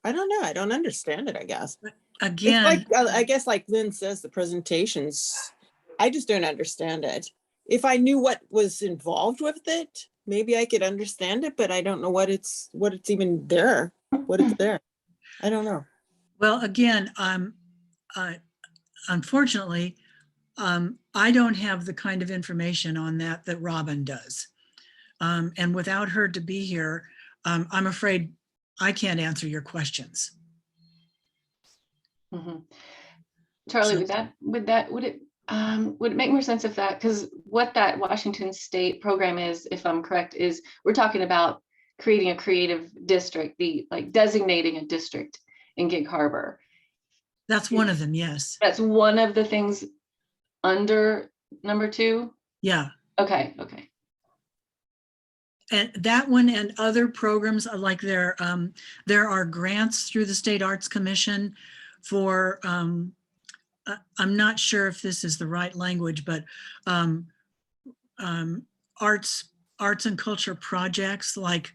I don't know. I don't understand it, I guess. Again, It's like, I guess like Lynn says, the presentations, I just don't understand it. If I knew what was involved with it, maybe I could understand it, but I don't know what it's even there, what it's there. I don't know. well, again, unfortunately, I don't have the kind of information on that that Robin does. And without her to be here, I'm afraid I can't answer your questions. Mhm. Charlie, So- would it make more sense if that, because what that Washington State program is, if I'm correct, is we're talking about creating a creative district, like designating a district in Gig Harbor. That's one of them, yes. That's one of the things under number 2. Yeah. Okay. And that one and other programs are like there are grants through the State Arts Commission for, I'm not sure if this is the right language, but arts and culture projects, like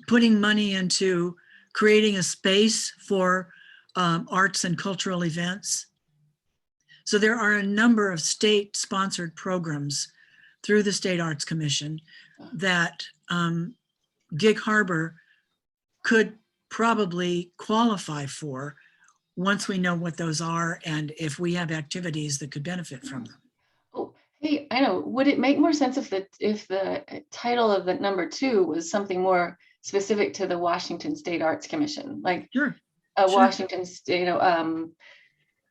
putting money into creating a space for arts and cultural events. So there are a number of state-sponsored programs through the State Arts Commission that Gig Harbor could probably qualify for once we know what those are and if we have activities that could benefit from them. Oh, hey, I know. Would it make more sense if the title of the number 2 was something more specific to the Washington State Arts Commission, like Sure. a Sure. Washington State,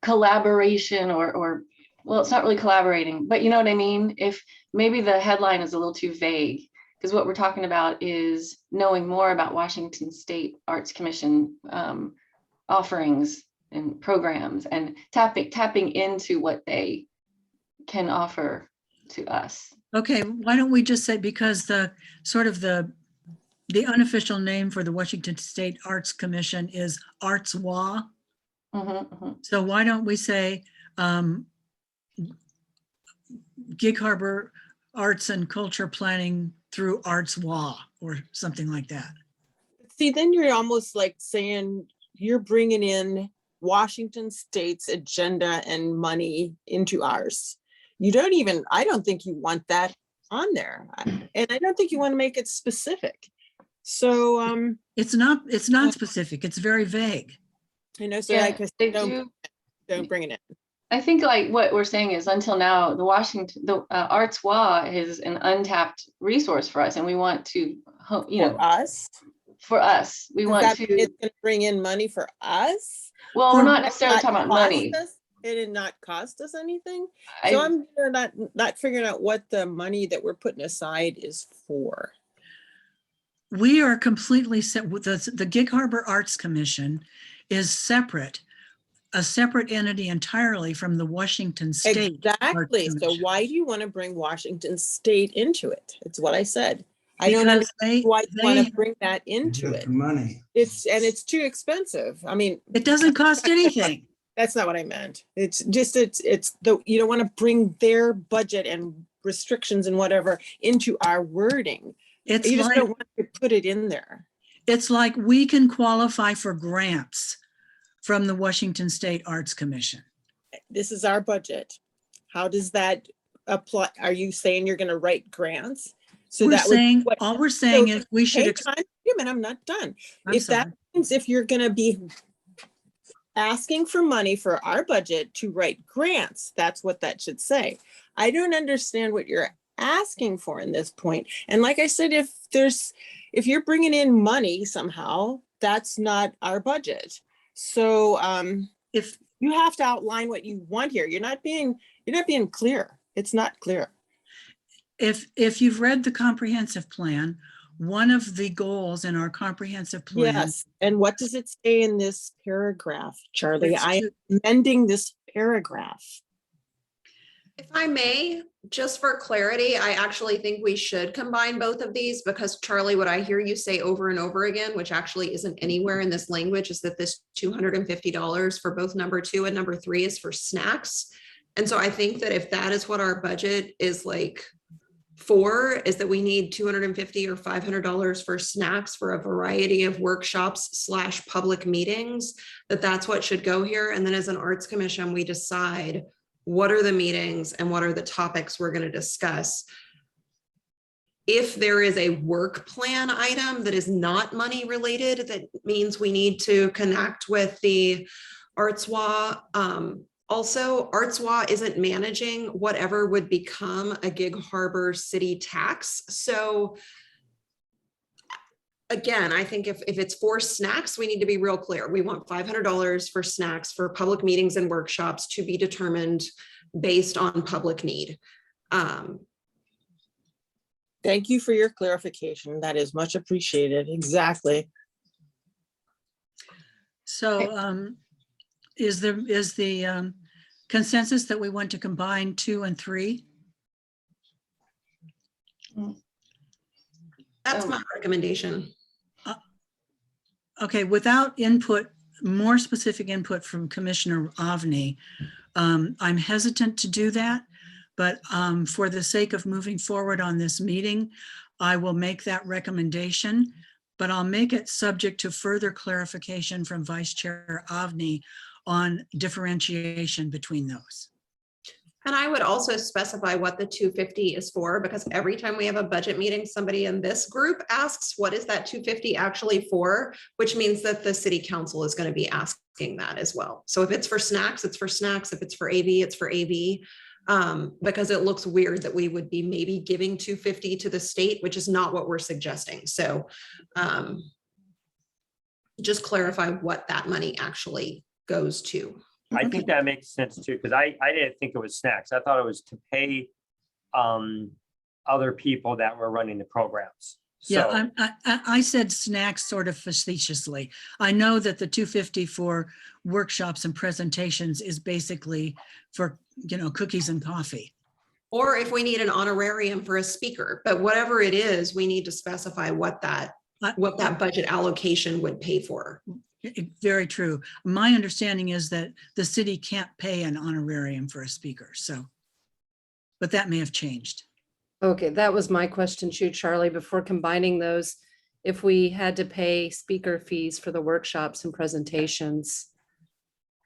collaboration or well, it's not really collaborating, but you know what I mean? If maybe the headline is a little too vague, because what we're talking about is knowing more about Washington State Arts Commission offerings and programs and tapping into what they can offer to us. Okay, why don't we just say, because the sort of the unofficial name for the Washington State Arts Commission is ArtsWA. So why don't we say Gig Harbor Arts and Culture Planning through ArtsWA or something like that. See, then you're almost like saying you're bringing in Washington State's agenda and money into ours. You don't even, I don't think you want that on there. And I don't think you want to make it specific. So it's not specific, it's very vague. I know, so Yeah, like I they said, don't bring it in. I think like what we're saying is until now, the ArtsWA is an untapped resource for us, and we want to, For us, for us, we want it's to. going to bring in money for us. Well, we're not necessarily talking about money. It did not cost us anything. I- So I'm not figuring out what the money that we're putting aside is for. We are completely set with the Gig Harbor Arts Commission is separate, a separate entity entirely from the Washington State. Arts Exactly. So Commission. why do you want to bring Washington State into it? It's what I said. I don't Because understand why you want they- to bring that into Get it. the money. It's too expensive. I mean, It doesn't cost anything. that's not what I meant. It's the, you don't want to bring their budget and restrictions and whatever into our wording. It's You just like, don't want to put it in there. it's like we can qualify for grants from the Washington State Arts Commission. This is our budget. How does that apply? Are you saying you're going to write grants? So We're that would, saying, what, all we're saying so- is we should, hey, time, wait a minute, I'm not done. I'm If that sorry. means if you're going to be asking for money for our budget to write grants, that's what that should say. I don't understand what you're asking for in this point. And like I said, if you're bringing in money somehow, that's not our budget. So If, you have to outline what you want here. You're not being clear. It's not clear. if you've read the comprehensive plan, one of the goals in our comprehensive plan. Yes. And what does it say in this paragraph, Charlie? is I to- am amending this paragraph. If I may, just for clarity, I actually think we should combine both of these because Charlie, what I hear you say over and over again, which actually isn't anywhere in this language, is that this $250 for both number 2 and number 3 is for snacks. And so I think that if that is what our budget is like for, is that we need $250 or $500 for snacks for a variety of workshops / public meetings, that's what should go here. And then as an arts commission, we decide what are the meetings and what are the topics we're going to discuss. If there is a work plan item that is not money related, that means we need to connect with the ArtsWA. Also, ArtsWA isn't managing whatever would become a Gig Harbor city tax. So again, I think if it's for snacks, we need to be real clear. We want $500 for snacks for public meetings and workshops to be determined based on public need. Thank you for your clarification. That is much appreciated. Exactly. So is the consensus that we want to combine 2 and 3? That's my recommendation. Okay, without input, more specific input from Commissioner Ovni, I'm hesitant to do that, but for the sake of moving forward on this meeting, I will make that recommendation, but I'll make it subject to further clarification from Vice Chair Ovni on differentiation between those. And I would also specify what the 250 is for, because every time we have a budget meeting, somebody in this group asks, what is that 250 actually for? Which means that the city council is going to be asking that as well. So if it's for snacks, it's for snacks. If it's for AV, it's for AV. Because it looks weird that we would be maybe giving 250 to the state, which is not what we're suggesting. So just clarify what that money actually goes to. I think that makes sense too, because I didn't think it was snacks. I thought it was to pay other people that were running the programs. Yeah, So, I said snacks sort of facetiously. I know that the 250 for workshops and presentations is basically for, cookies and coffee. Or if we need an honorarium for a speaker, but whatever it is, we need to specify what that budget allocation would pay for. Very true. My understanding is that the city can't pay an honorarium for a speaker, so, but that may have changed. Okay, that was my question too, Charlie, before combining those. If we had to pay speaker fees for the workshops and presentations,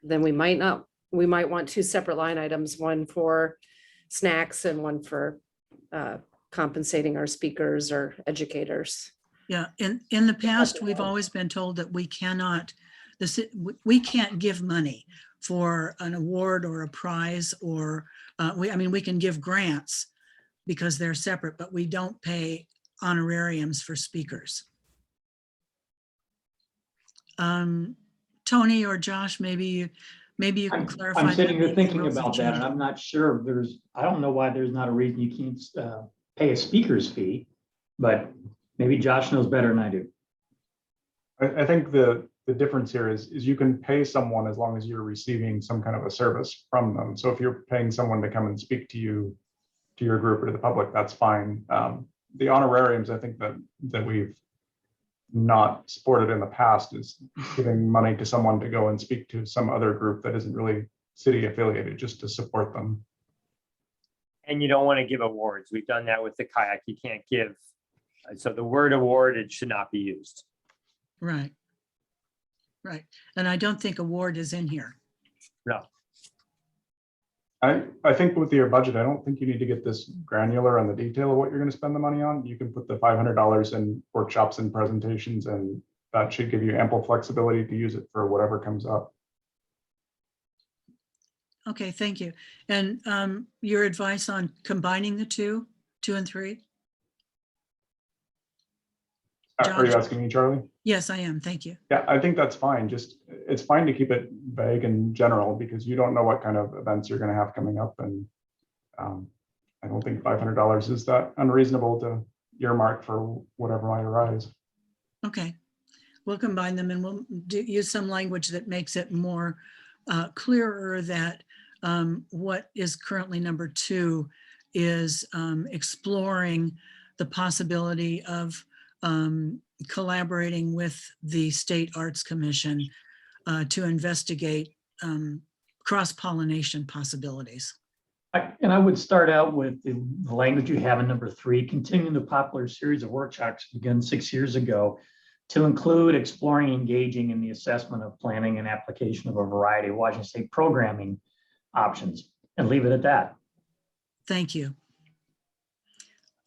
then we might want 2 separate line items, one for snacks and one for compensating our speakers or educators. Yeah, in the past, we've always been told that we can't give money for an award or a prize, or we can give grants because they're separate, but we don't pay honorariums for speakers. Tony or Josh, maybe you can clarify. I'm sitting here that. thinking about that, and I'm not sure I don't know why there's not a reason you can't pay a speaker's fee, but maybe Josh knows better than I do. I think the difference here is you can pay someone as long as you're receiving some kind of a service from them. So if you're paying someone to come and speak to you, to your group or to the public, that's fine. The honorariums, I think that we've not supported in the past is giving money to someone to go and speak to some other group that isn't really city affiliated, just to support them. and you don't want to give awards. We've done that with the kayak. You can't give. So the word awarded should not be used. Right. Right. And I don't think award is in here. No. I think with your budget, I don't think you need to get this granular on the detail of what you're going to spend the money on. You can put the $500 in workshops and presentations, and that should give you ample flexibility to use it for whatever comes up. Okay, thank you. And your advice on combining the two and three? Are you asking me, Charlie? Yes, I am. Thank you. Yeah, I think that's fine. Just, it's fine to keep it vague and general because you don't know what kind of events you're going to have coming up. And I don't think $500 is that unreasonable to earmark for whatever might arise. Okay, we'll combine them and we'll use some language that makes it more clearer that what is currently number 2 is exploring the possibility of collaborating with the State Arts Commission to investigate cross-pollination possibilities. And I would start out with the language you have in number 3, continuing the popular series of workshops begun 6 years ago to include exploring, engaging in the assessment of planning and application of a variety of Washington State programming options, and leave it at that. Thank you.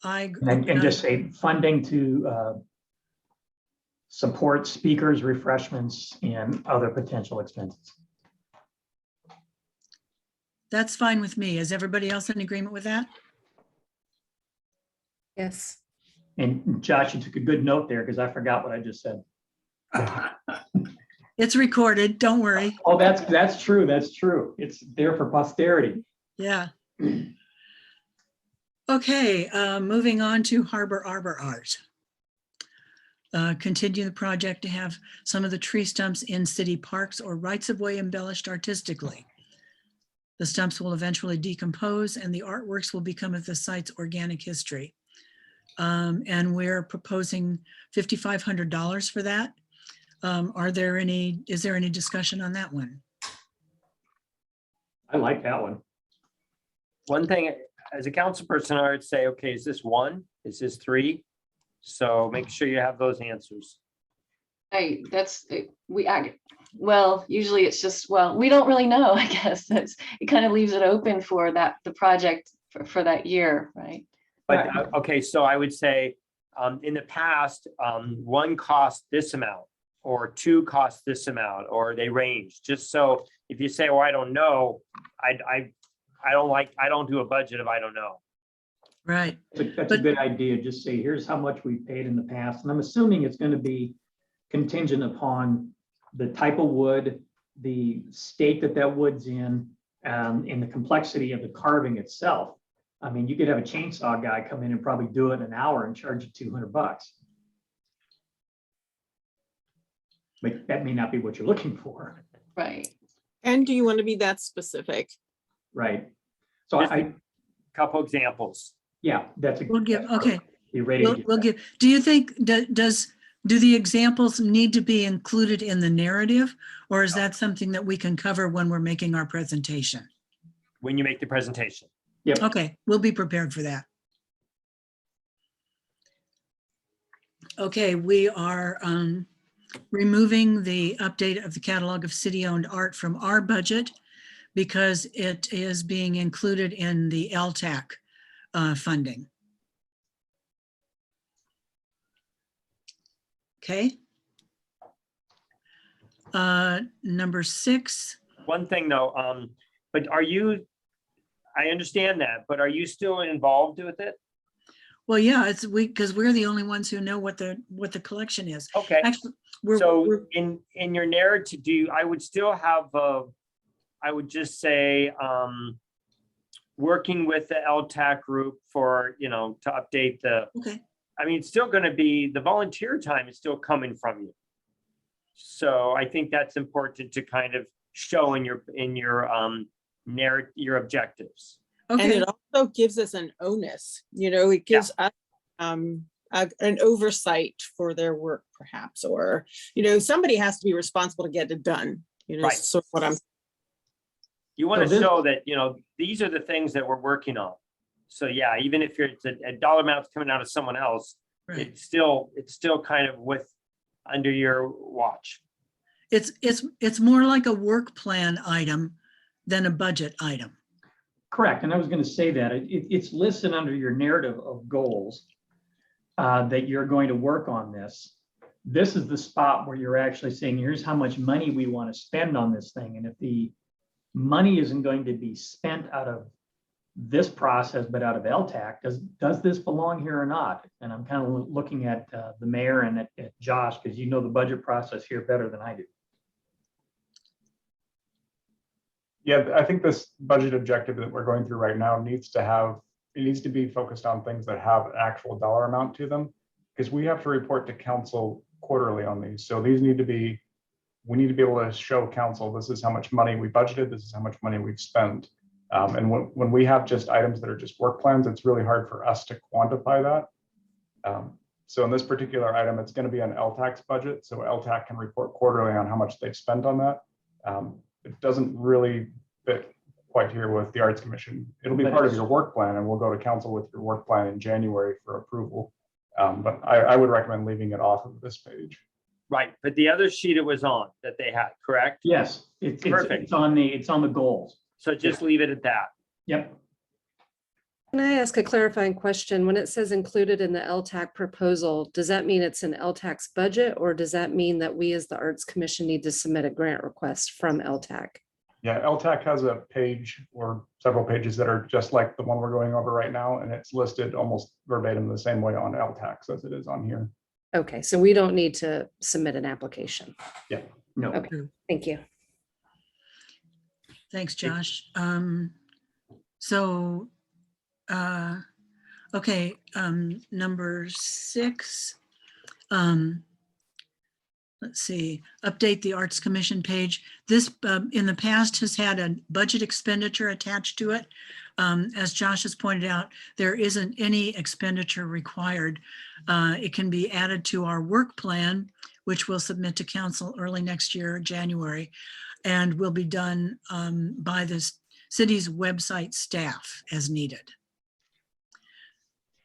And just say funding to support speakers, refreshments, and other potential expenses. That's fine with me. Is everybody else in agreement with that? Yes. And Josh, you took a good note there because I forgot what I just said. It's recorded, don't worry. Oh, that's true. That's true. It's there for posterity. Yeah. Okay, moving on to Arbor Art. Continue the project to have some of the tree stumps in city parks or rights of way embellished artistically. The stumps will eventually decompose and the artworks will become of the site's organic history. And we're proposing $5,500 for that. Is there any discussion on that one? I like that one. One thing, as a council person, I would say, okay, is this 1? Is this 3? So make sure you have those answers. Well, usually it's just, well, we don't really know, I guess. It kind of leaves it open for the project for that year, right? But, okay, so I would say, in the past, 1 cost this amount, or 2 cost this amount, or they range, just so if you say, well, I don't know, I don't do a budget if I don't know. Right. That's a good idea. Just say, here's how much we paid in the past. And I'm assuming it's going to be contingent upon the type of wood, the state that wood's in, and the complexity of the carving itself. I mean, you could have a chainsaw guy come in and probably do it in an hour and charge you $200. But that may not be what you're looking for. Right. And do you want to be that specific? Right. So Couple examples. yeah, that's a. We'll give, okay. Be ready. We'll give, do you think, do the examples need to be included in the narrative? Or is that something that we can cover when we're making our presentation? When you make the presentation. Yep. Okay, we'll be prepared for that. Okay, we are removing the update of the catalog of city-owned art from our budget because it is being included in the LTAC funding. Okay. Number 6. One thing though, but I understand that, but are you still involved with it? Well, yeah, because we're the only ones who know what the collection is. Okay, Actually, so in your narrative, I would still have, I would just say, working with the LTAC group for, to update okay. I mean, it's still going to be, the volunteer time is still coming from you. So I think that's important to kind of show in your narrative, your objectives. And Okay. it also gives us an onus, it gives us an oversight for their work perhaps, or, somebody has to be responsible to get it done, Right. sort of what I'm. You want So to show that, these are the things that we're working on. So yeah, even if it's a dollar amount coming out of someone else, Right. it's still kind of under your watch. It's more like a work plan item than a budget item. Correct. And I was going to say that it's listed under your narrative of goals that you're going to work on this. This is the spot where you're actually saying, here's how much money we want to spend on this thing. And if the money isn't going to be spent out of this process, but out of LTAC, does this belong here or not? And I'm kind of looking at the mayor and at Josh, because you know the budget process here better than I do. Yeah, I think this budget objective that we're going through right now needs to be focused on things that have an actual dollar amount to them, because we have to report to council quarterly on these. So we need to be able to show council, this is how much money we budgeted, this is how much money we've spent. And when we have just items that are just work plans, it's really hard for us to quantify that. So in this particular item, it's going to be an Ltax budget. So LTAC can report quarterly on how much they've spent on that. It doesn't really fit quite here with the Arts Commission. It'll be part of your work plan, and we'll go to council with your work plan in January for approval. But I would recommend leaving it off of this page. Right, but the other sheet it was on that they had, correct? Yes, Perfect. it's on the goals. So just leave it at that. Yep. Can I ask a clarifying question? When it says included in the LTAC proposal, does that mean it's an LTAX budget, or does that mean that we as the Arts Commission need to submit a grant request from LTAC? Yeah, LTAC has a page or several pages that are just like the one we're going over right now, and it's listed almost verbatim the same way on LTAX as it is on here. Okay, so we don't need to submit an application. No. Okay, thank you. Thanks, Josh. So, okay, number 6. Let's see, update the Arts Commission page. This in the past has had a budget expenditure attached to it. As Josh has pointed out, there isn't any expenditure required. It can be added to our work plan, which we'll submit to council early next year, January, and will be done by the city's website staff as needed.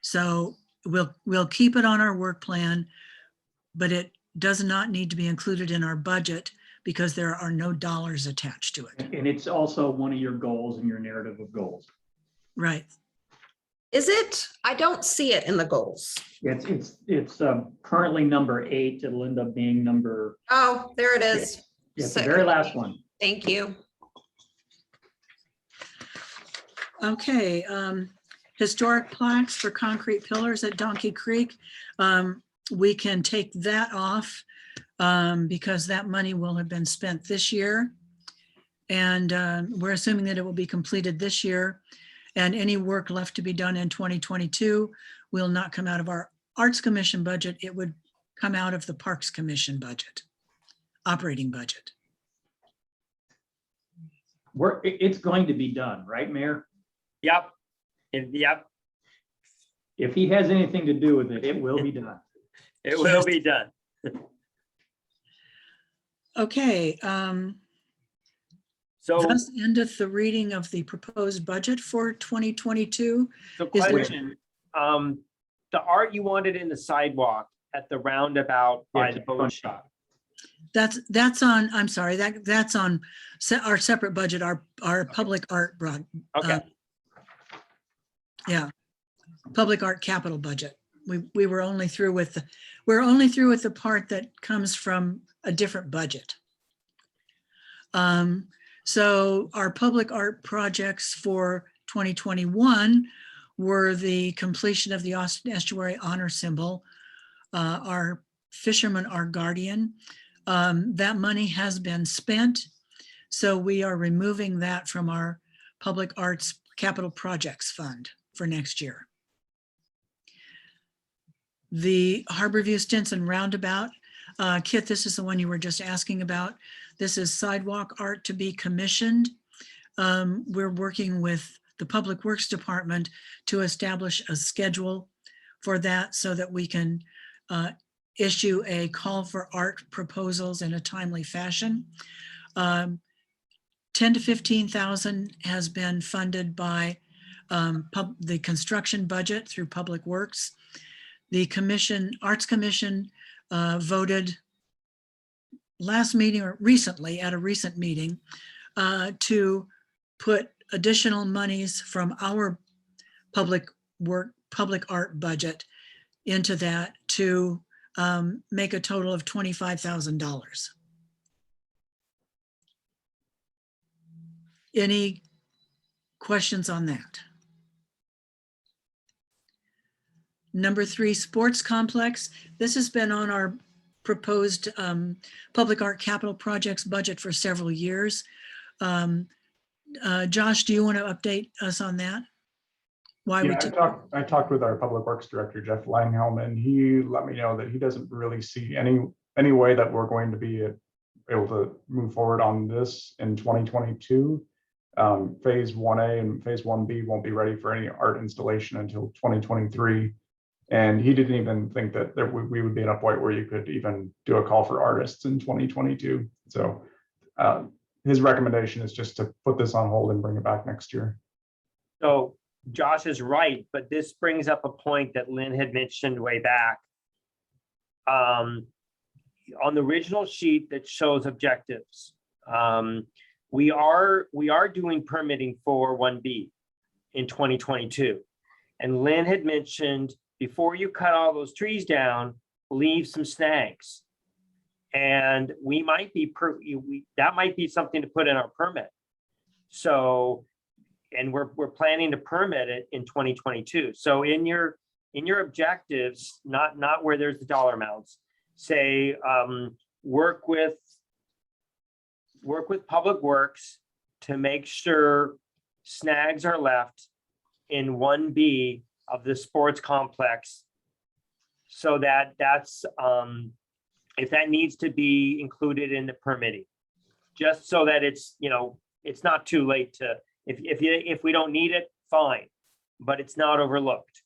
So we'll keep it on our work plan, but it does not need to be included in our budget because there are no dollars attached to it. And it's also one of your goals in your narrative of goals. Right. Is it? I don't see it in the goals. It's currently number 8. It'll end up being number, Oh, there it is. it's the very last one. Thank you. Okay, historic plaques for concrete pillars at Donkey Creek. We can take that off because that money will have been spent this year. And we're assuming that it will be completed this year. And any work left to be done in 2022 will not come out of our Arts Commission budget. It would come out of the Parks Commission budget, operating budget. It's going to be done, right, Mayor? Yep. Yep, If he has anything to do with it, it will be done. it will be done. Okay, So, thus endeth the reading of the proposed budget for 2022. so is there- question, the art you wanted in the sidewalk at the roundabout by the boat shop. That's on, I'm sorry, that's on our separate budget, our public art Okay, yeah, public art capital budget. We were only through with we're only through with the part that comes from a different budget. So our public art projects for 2021 were the completion of the Austin Estuary Honor Symbol, our Fisherman, Our Guardian. That money has been spent, so we are removing that from our Public Arts Capital Projects Fund for next year. The Harborview Stinson Roundabout, Kit, this is the one you were just asking about. This is sidewalk art to be commissioned. We're working with the Public Works Department to establish a schedule for that so that we can issue a call for art proposals in a timely fashion. 10 to 15,000 has been funded by the construction budget through Public Works. The Arts Commission voted last meeting or recently at a recent meeting to put additional monies from our public art budget into that to make a total of $25,000. Any questions on that? Number 3, sports complex. This has been on our proposed public art capital projects budget for several years. Josh, do you want to update us on that? Why we took? I talked with our Public Works Director, Jeff Langhelm, and he let me know that he doesn't really see any way that we're going to be able to move forward on this in 2022. Phase 1A and Phase 1B won't be ready for any art installation until 2023. And he didn't even think that we would be at a point where you could even do a call for artists in 2022. So his recommendation is just to put this on hold and bring it back next year. so Josh is right, but this brings up a point that Lynn had mentioned way back. On the original sheet that shows objectives, we are doing permitting for 1B in 2022. And Lynn had mentioned, before you cut all those trees down, leave some snags. And we might be, that might be something to put in our permit. So, and we're planning to permit it in 2022. So in your objectives, not where there's the dollar amounts, say, work with Public Works to make sure snags are left in 1B of the sports complex. So that's if that needs to be included in the permitting, just so that it's, it's not too late to, if we don't need it, fine, but it's not overlooked.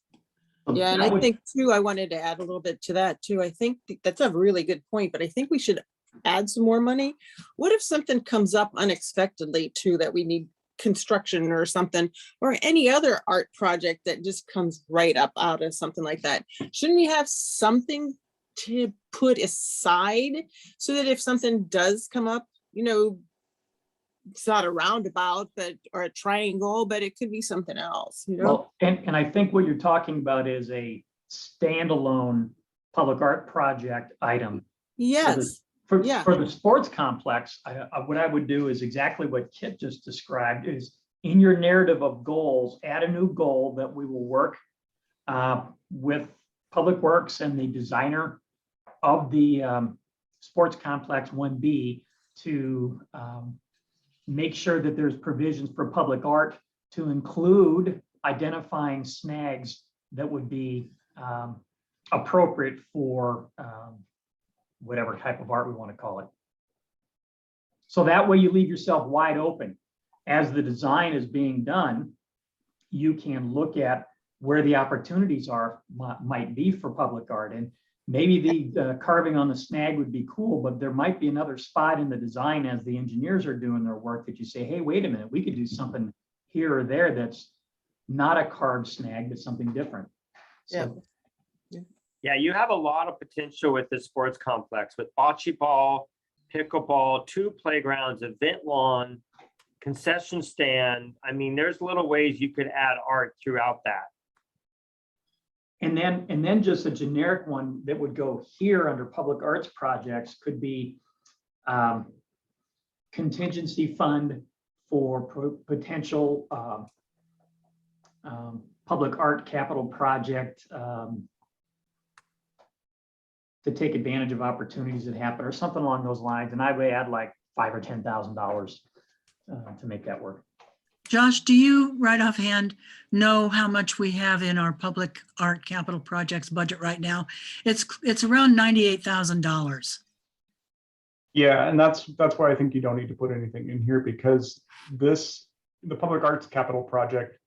Yeah, and That I would- think too, I wanted to add a little bit to that too. I think that's a really good point, but I think we should add some more money. What if something comes up unexpectedly too, that we need construction or something, or any other art project that just comes right up out of something like that? Shouldn't we have something to put aside so that if something does come up, it's not a roundabout, or a triangle, but it could be something else, Well, and I think what you're talking about is a standalone public art project item. Yes, For Yeah. the sports complex, what I would do is exactly what Kit just described, is in your narrative of goals, add a new goal that we will work with Public Works and the designer of the sports complex 1B to make sure that there's provisions for public art to include identifying snags that would be appropriate for whatever type of art we want to call it. So that way you leave yourself wide open. As the design is being done, you can look at where the opportunities might be for public art. And maybe the carving on the snag would be cool, but there might be another spot in the design as the engineers are doing their work that you say, hey, wait a minute, we could do something here or there that's not a carved snag, but something different. So, Yeah, you have a lot of potential with this sports complex with bocce ball, pickleball, 2 playgrounds, event lawn, concession stand. I mean, there's little ways you could add art throughout that. and then just a generic one that would go here under public arts projects could be contingency fund for potential public art capital project to take advantage of opportunities that happen or something along those lines. And I would add like $5,000 or $10,000 to make that work. Josh, do you right offhand know how much we have in our public art capital projects budget right now? It's around $98,000. Yeah, and that's why I think you don't need to put anything in here, because the public arts capital project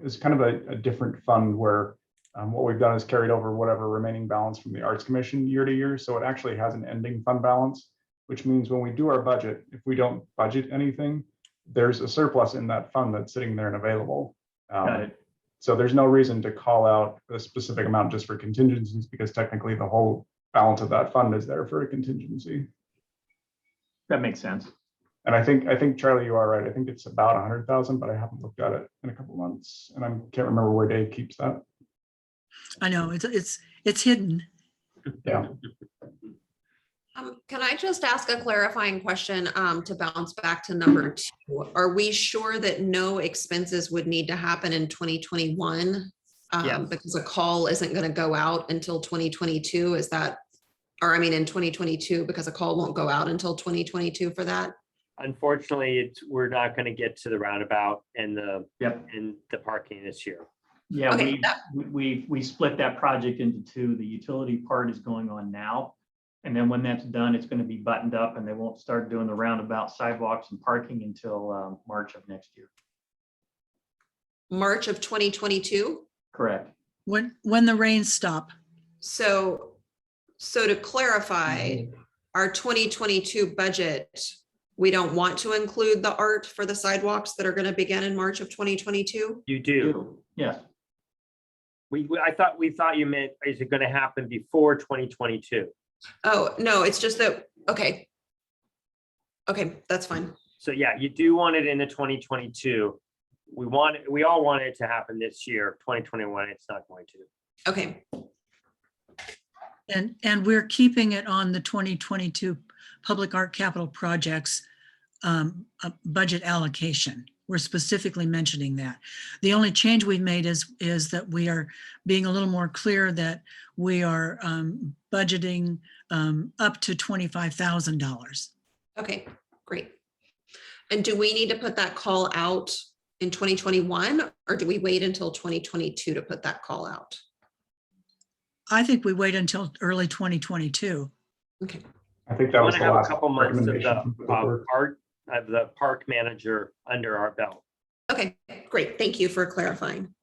is kind of a different fund where what we've done is carried over whatever remaining balance from the Arts Commission year to year. So it actually has an ending fund balance, which means when we do our budget, if we don't budget anything, there's a surplus in that fund that's sitting there and available. Got it. So there's no reason to call out a specific amount just for contingencies, because technically the whole balance of that fund is there for a contingency. That makes sense. And I think Charlie, you are right. I think it's about 100,000, but I haven't looked at it in a couple months, and I can't remember where Dave keeps that. I know it's hidden. Yeah. Can I just ask a clarifying question to bounce back to number 2? Are we sure that no expenses would need to happen in 2021? Yes. Because a call isn't going to go out until 2022? Is that, or I mean in 2022, because a call won't go out until 2022 for that? Unfortunately, we're not going to get to the roundabout and the Yep. parking this year. Yeah, Okay, we split that project into 2. The utility part is going on now. And then when that's done, it's going to be buttoned up and they won't start doing the roundabout sidewalks and parking until March of next year. March of 2022? Correct. When the rains stop. So to clarify, our 2022 budget, we don't want to include the art for the sidewalks that are going to begin in March of 2022? You do. Yes. We thought you meant, is it going to happen before 2022? Oh, no, it's just that, okay. Okay, that's fine. So yeah, you do want it into 2022. We all want it to happen this year. 2021, it's not going to. Okay, And we're keeping it on the 2022 public art capital projects a budget allocation. We're specifically mentioning that. The only change we've made is that we are being a little more clear that we are budgeting up to $25,000. Okay, great. And do we need to put that call out in 2021, or do we wait until 2022 to put that call out? I think we wait until early 2022. Okay, I think We that want was to the have a last couple months of recommendation. the park manager under our belt. okay, great. Thank you for clarifying.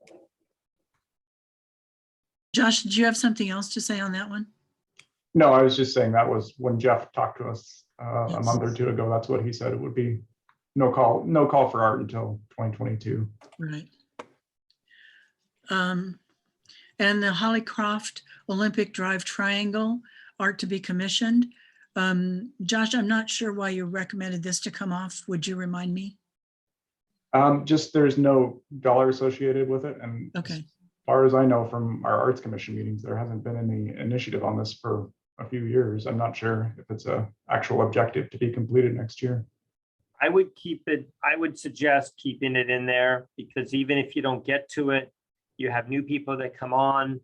Josh, did you have something else to say on that one? No, I was just saying that was when Jeff talked to us a Yes. month or two ago. That's what he said. It would be no call for art until 2022. Right. And the Hollycroft Olympic Drive Triangle art to be commissioned. Josh, I'm not sure why you recommended this to come off. Would you remind me? Just there's no dollar associated with it. And Okay. as far as I know from our arts commission meetings, there hasn't been any initiative on this for a few years. I'm not sure if it's a actual objective to be completed next year. I would suggest keeping it in there, because even if you don't get to it, you have new people that come on.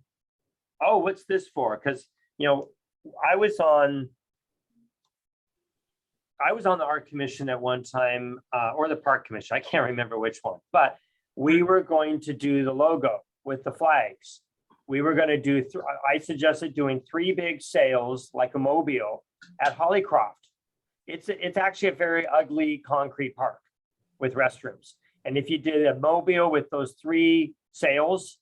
Oh, what's this for? Because, I was on the art commission at one time, or the park commission. I can't remember which one, but we were going to do the logo with the flags. We were going to do, I suggested doing 3 big sails like a mobile at Hollycroft. It's actually a very ugly concrete park with restrooms. And if you did a mobile with those 3 sails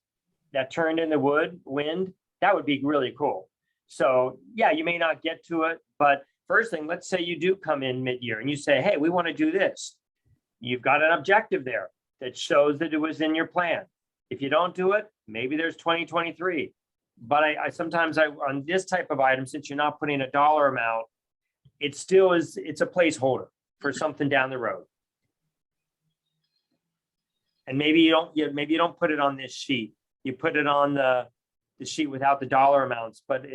that turned in the wind, that would be really cool. So yeah, you may not get to it, but first thing, let's say you do come in mid-year and you say, hey, we want to do this. You've got an objective there that shows that it was in your plan. If you don't do it, maybe there's 2023. But I sometimes on this type of item, since you're not putting a dollar amount, it still is, it's a placeholder for something down the road. And maybe you don't put it on this sheet. You put it on the sheet without the dollar amounts, but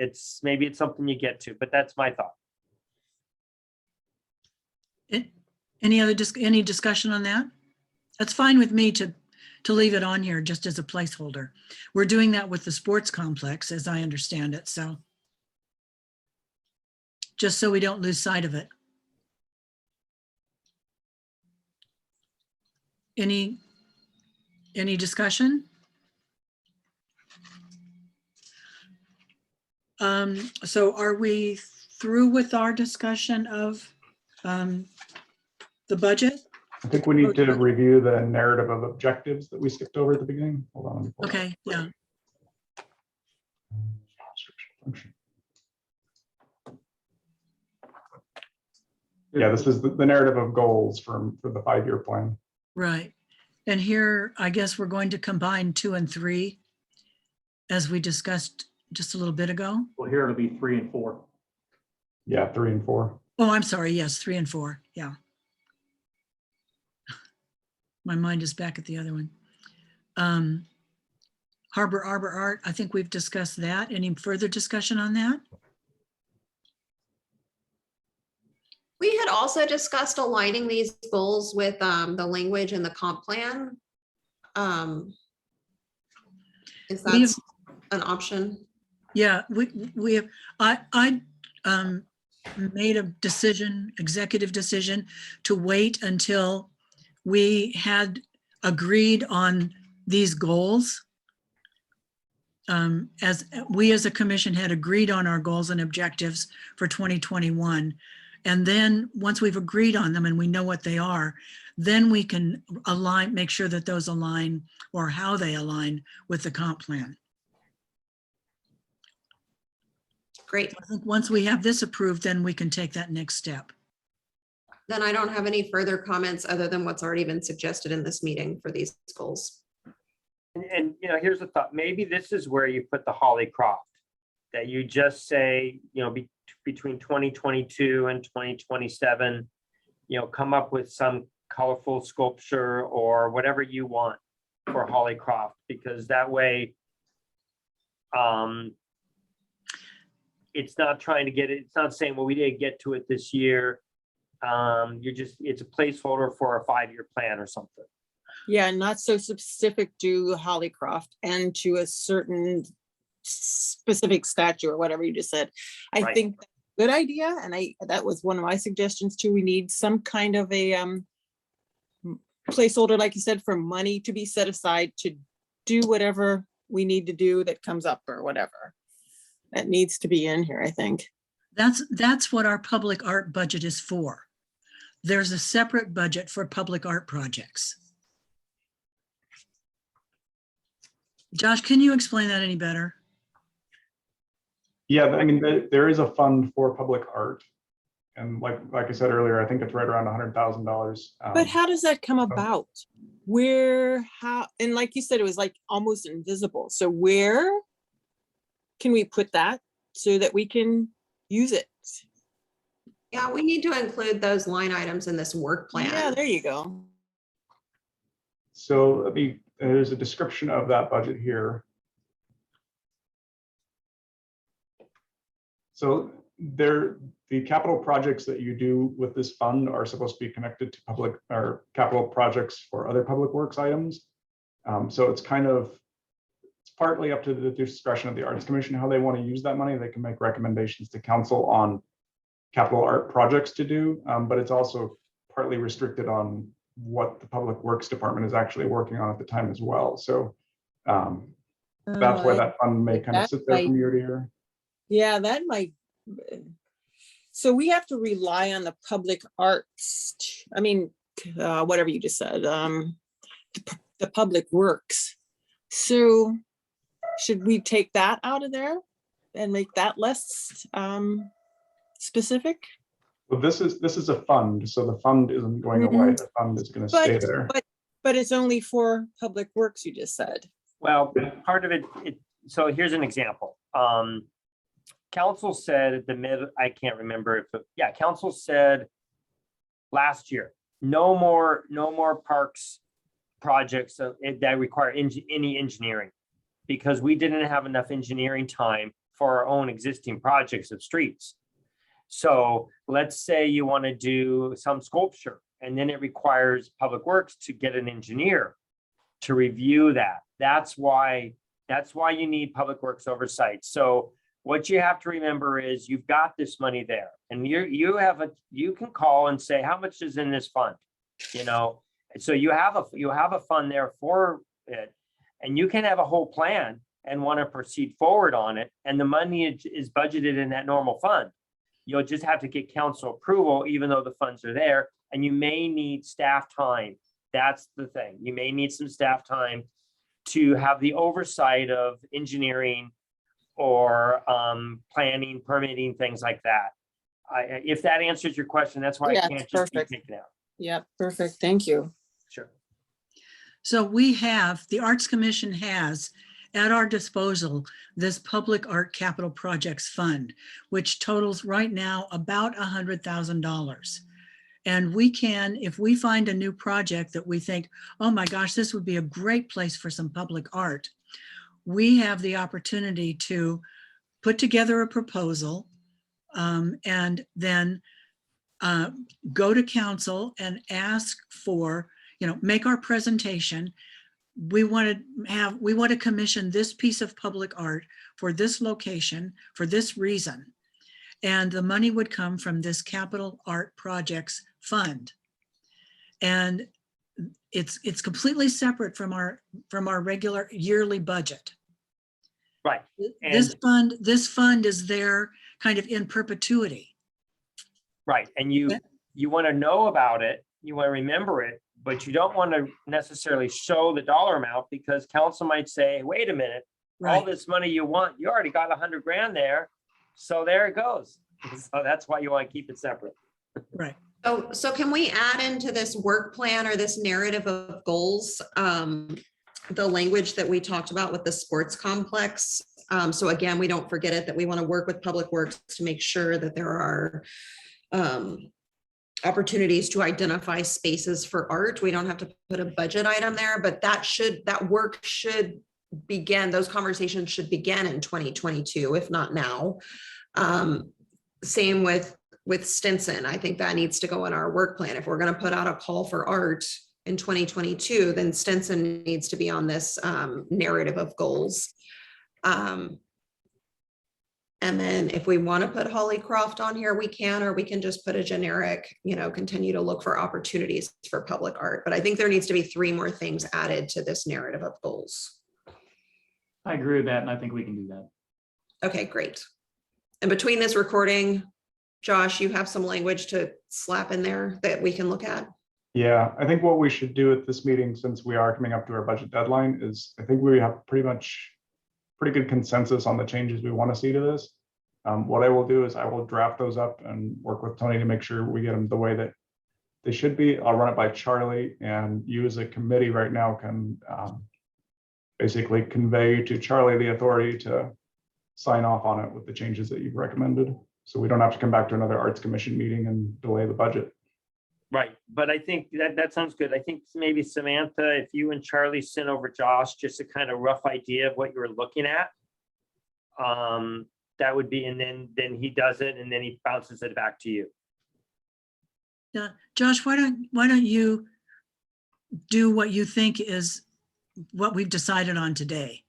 maybe it's something you get to, but that's my thought. Any discussion on that? That's fine with me to leave it on here just as a placeholder. We're doing that with the sports complex, as I understand it, so just so we don't lose sight of it. Any discussion? So are we through with our discussion of the budget? I think we need to review the narrative of objectives that we skipped over at the beginning. Hold on. let me pull it up. Okay, yeah. Yeah, this is the narrative of goals for the 5-year plan. Right. And here, I guess we're going to combine 2 and 3, as we discussed just a little bit ago. Well, here it'll be 3 and 4. Yeah, 3 and 4. Oh, I'm sorry. Yes, 3 and 4. Yeah. My mind is back at the other one. Arbor Art, I think we've discussed that. Any further discussion on that? We had also discussed aligning these goals with the language in the comp plan. Is that an option? Yeah, we have, I made a decision, executive decision, to wait until we had agreed on these goals. As we as a commission had agreed on our goals and objectives for 2021. And then once we've agreed on them and we know what they are, then we can make sure that those align, or how they align with the comp plan. Great. I think once we have this approved, then we can take that next step. Then I don't have any further comments other than what's already been suggested in this meeting for these goals. And here's the thought, maybe this is where you put the Hollycroft, that you just say, between 2022 and 2027, come up with some colorful sculpture or whatever you want for Hollycroft, because that way it's not trying to get it, it's not saying, well, we didn't get to it this year. It's a placeholder for a 5-year plan or something. Yeah, not so specific to Hollycroft and to a certain specific statue or whatever you just said. I Right. think that's a good idea, and that was one of my suggestions too. We need some kind of a placeholder, like you said, for money to be set aside to do whatever we need to do that comes up or whatever. That needs to be in here, I think. That's what our public art budget is for. There's a separate budget for public art projects. Josh, can you explain that any better? Yeah, I mean, there is a fund for public art. And like I said earlier, I think it's right around $100,000. But how does that come about? How, and like you said, it was like almost invisible. So where can we put that so that we can use it? Yeah, we need to include those line items in this work plan. Yeah, there you go. So there's a description of that budget here. So the capital projects that you do with this fund are supposed to be connected to public or capital projects for other public works items. So it's partly up to the discretion of the Arts Commission how they want to use that money. They can make recommendations to council on capital art projects to do, but it's also partly restricted on what the Public Works Department is actually working on at the time as well. So that's why that fund may kind of sit there from year to year. Yeah, that might. So we have to rely on the public arts. I mean, whatever you just said, the public works. So should we take that out of there and make that less specific? Well, this is a fund, so the fund isn't going away. The fund is going to stay there. But it's only for public works, you just said. Well, part of it, so here's an example. Council said at the middle, I can't remember if, council said last year, no more parks projects that require any engineering, because we didn't have enough engineering time for our own existing projects of streets. So let's say you want to do some sculpture, and then it requires Public Works to get an engineer to review that. That's why you need Public Works oversight. So what you have to remember is you've got this money there, and you can call and say, how much is in this fund? So you have a fund there for it, and you can have a whole plan and want to proceed forward on it, and the money is budgeted in that normal fund. You'll just have to get council approval, even though the funds are there, and you may need staff time. That's the thing. You may need some staff time to have the oversight of engineering or planning, permitting, things like that. If that answers your question, that's why I can't just keep taking it out. Yeah, perfect. Thank you. Sure. So the Arts Commission has at our disposal this Public Art Capital Projects Fund, which totals right now about $100,000. And we can, if we find a new project that we think, oh my gosh, this would be a great place for some public art, we have the opportunity to put together a proposal and then go to council and ask for, make our presentation. We want to commission this piece of public art for this location, for this reason. And the money would come from this Capital Art Projects Fund. And it's completely separate from our regular yearly budget. Right. This fund is there kind of in perpetuity. Right. And you want to know about it, you want to remember it, but you don't want to necessarily show the dollar amount, because council might say, wait a minute, Right. all this money you want, you already got $100 grand there. So there it goes. So that's why you want to keep it separate. Right. So can we add into this work plan or this narrative of goals, the language that we talked about with the sports complex? So again, we don't forget it, that we want to work with Public Works to make sure that there are opportunities to identify spaces for art. We don't have to put a budget item there, but that work should begin, those conversations should begin in 2022, if not now. Same with with Stinson. I think that needs to go in our work plan. If we're going to put out a call for art in 2022, then Stinson needs to be on this narrative of goals. And then if we want to put Hollycroft on here, we can, or we can just put a generic, continue to look for opportunities for public art. But I think there needs to be 3 more things added to this narrative of goals. I agree with that, and I think we can do that. Okay, great. And between this recording, Josh, you have some language to slap in there that we can look at? Yeah, I think what we should do at this meeting, since we are coming up to our budget deadline, is I think we have pretty good consensus on the changes we want to see to this. What I will do is I will draft those up and work with Tony to make sure we get them the way that they should be. I'll run it by Charlie, and you as a committee right now can basically convey to Charlie the authority to sign off on it with the changes that you've recommended. So we don't have to come back to another Arts Commission meeting and delay the budget. Right, but I think that sounds good. I think maybe Samantha, if you and Charlie send over Josh just a kind of rough idea of what you were looking at, that would be, and then he does it, and then he bounces it back to you. Yeah, Josh, why don't you do what you think is what we've decided on today?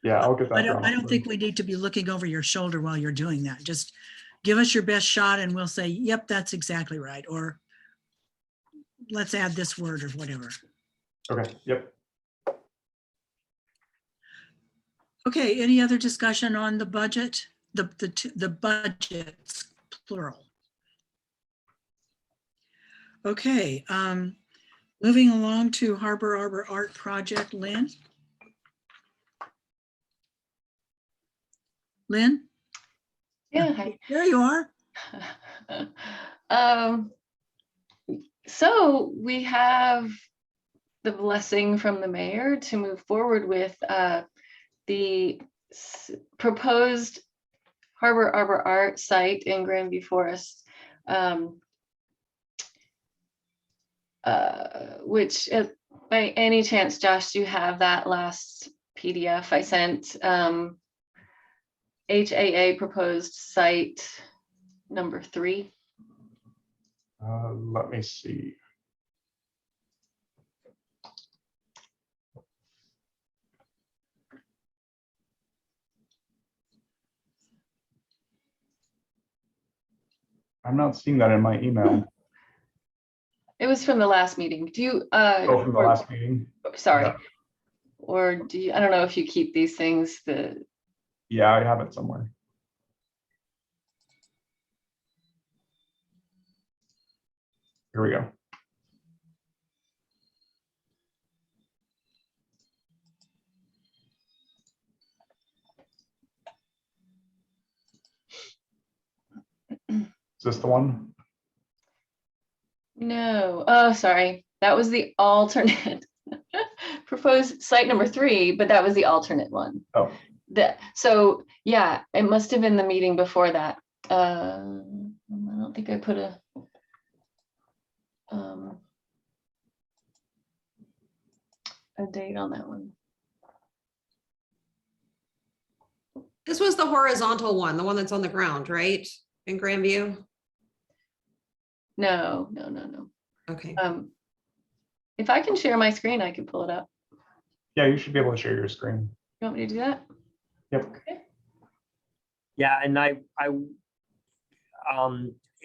Yeah, I'll get that. I don't think we need to be looking over your shoulder while you're doing that. Just give us your best shot and we'll say, yep, that's exactly right. Or let's add this word or whatever. Okay, yep. Okay, any other discussion on the budget? The budgets, plural. Okay, moving along to Arbor Art Project, Lynn. Lynn? Yeah, hi. There you are. So we have the blessing from the mayor to move forward with the proposed Arbor Art site in Grandview Forest, which by any chance, Josh, do you have that last PDF I sent? HAA proposed site number 3. Let me see. I'm not seeing that in my email. It was from the last meeting. Do you? Oh, from the last meeting. Sorry. Yeah. Or do you? I don't know if you keep these things. Yeah, I have it somewhere. Here we go. Is this the one? No. Oh, sorry. That was the alternate proposed site number 3, but that was the alternate one. Oh. So yeah, it must have been the meeting before that. I don't think I put a date on that one. This was the horizontal one, the one that's on the ground, right? In Grandview? No. Okay. If I can share my screen, I can pull it up. Yeah, you should be able to share your screen. You want me to do that? Yep. Okay. Yeah, and I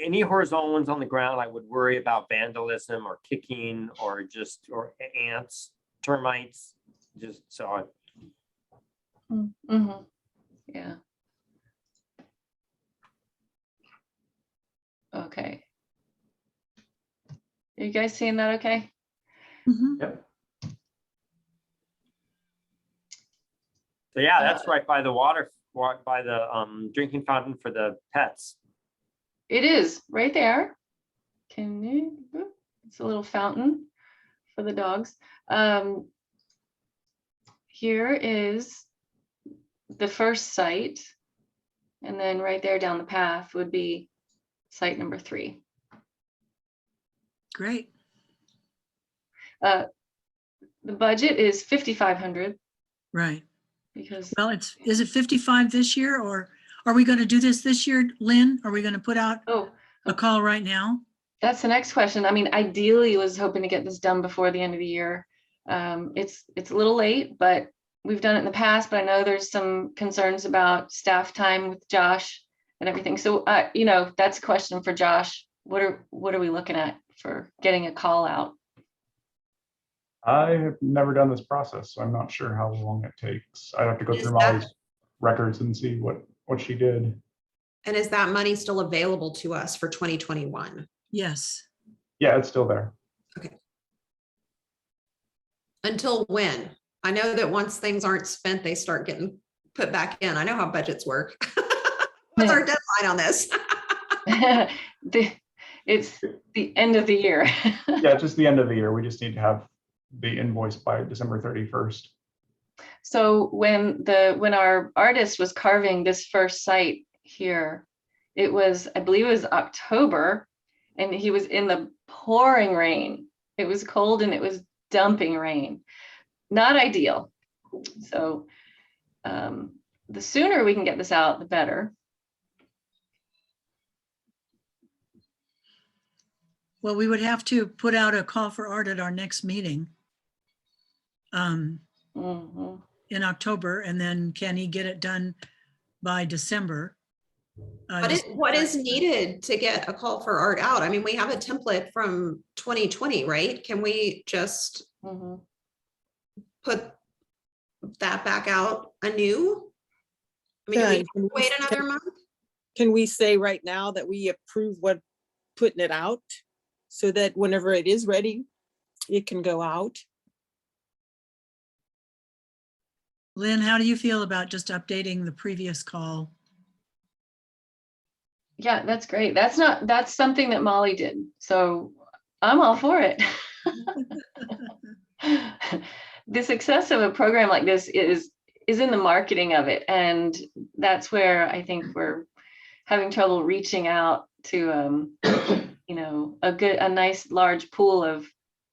any horizontal ones on the ground, I would worry about vandalism or kicking or ants, termites, just so. Mm-hmm. Yeah. Okay. Are you guys seeing that okay? Mhm. Yep. So yeah, that's right by the water, by the drinking fountain for the pets. It is right there. Can you? It's a little fountain for the dogs. Here is the first site, and then right there down the path would be site number 3. Great. The budget is $5,500 Right. because Well, is it 55 this year, or are we going to do this year, Lynn? Are we going to put out? oh, A call right now? That's the next question. I mean, ideally was hoping to get this done before the end of the year. It's a little late, but we've done it in the past, but I know there's some concerns about staff time with Josh and everything. So, you know, that's a question for Josh. What are we looking at for getting a call out? I have never done this process, so I'm not sure how long it takes. I'd have to go Is through that- Molly's records and see what she did. And is that money still available to us for 2021? Yes. Yeah, it's still there. Until when? I know that once things aren't spent, they start getting put back in. I know how budgets work. What's our deadline on this? It's the end of the year. Yeah, just the end of the year. We just need to have the invoice by December 31st. So when our artist was carving this first site here, it was, I believe it was October, and he was in the pouring rain. It was cold and it was dumping rain. Not ideal. So the sooner we can get this out, the better. Well, we would have to put out a call for art at our next meeting Mhm. in October, and then can he get it done by December? What is needed to get a call for art out? I mean, we have a template from 2020, right? Can we just Mhm. put that back out anew? I mean, do Yeah, we and can we- wait another month? Can we say right now that we approve putting it out so that whenever it is ready, it can go out? Lynn, how do you feel about just updating the previous call? Yeah, that's great. That's something that Molly did. So I'm all for it. The success of a program like this is in the marketing of it. And that's where I think we're having trouble reaching out to, you know, a nice large pool of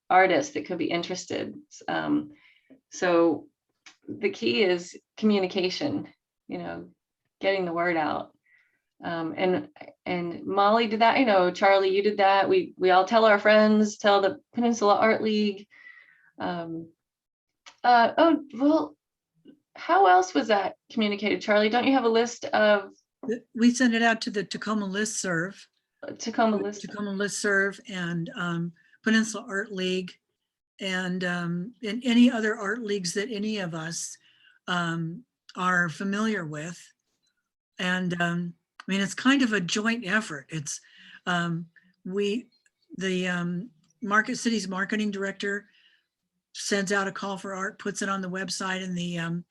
artists that could be interested. So the key is communication, you know, getting the word out. And Molly did that, you know, Charlie, you did that. We all tell our friends, tell the Peninsula Art League. Oh, well, how else was that communicated, Charlie? Don't you have a list of We sent it out to the Tacoma listserv. Tacoma list? Tacoma listserv and Peninsula Art League, and any other art leagues that any of us are familiar with. And I mean, it's kind of a joint effort. It's the Market City's marketing director sends out a call for art, puts it on the website and the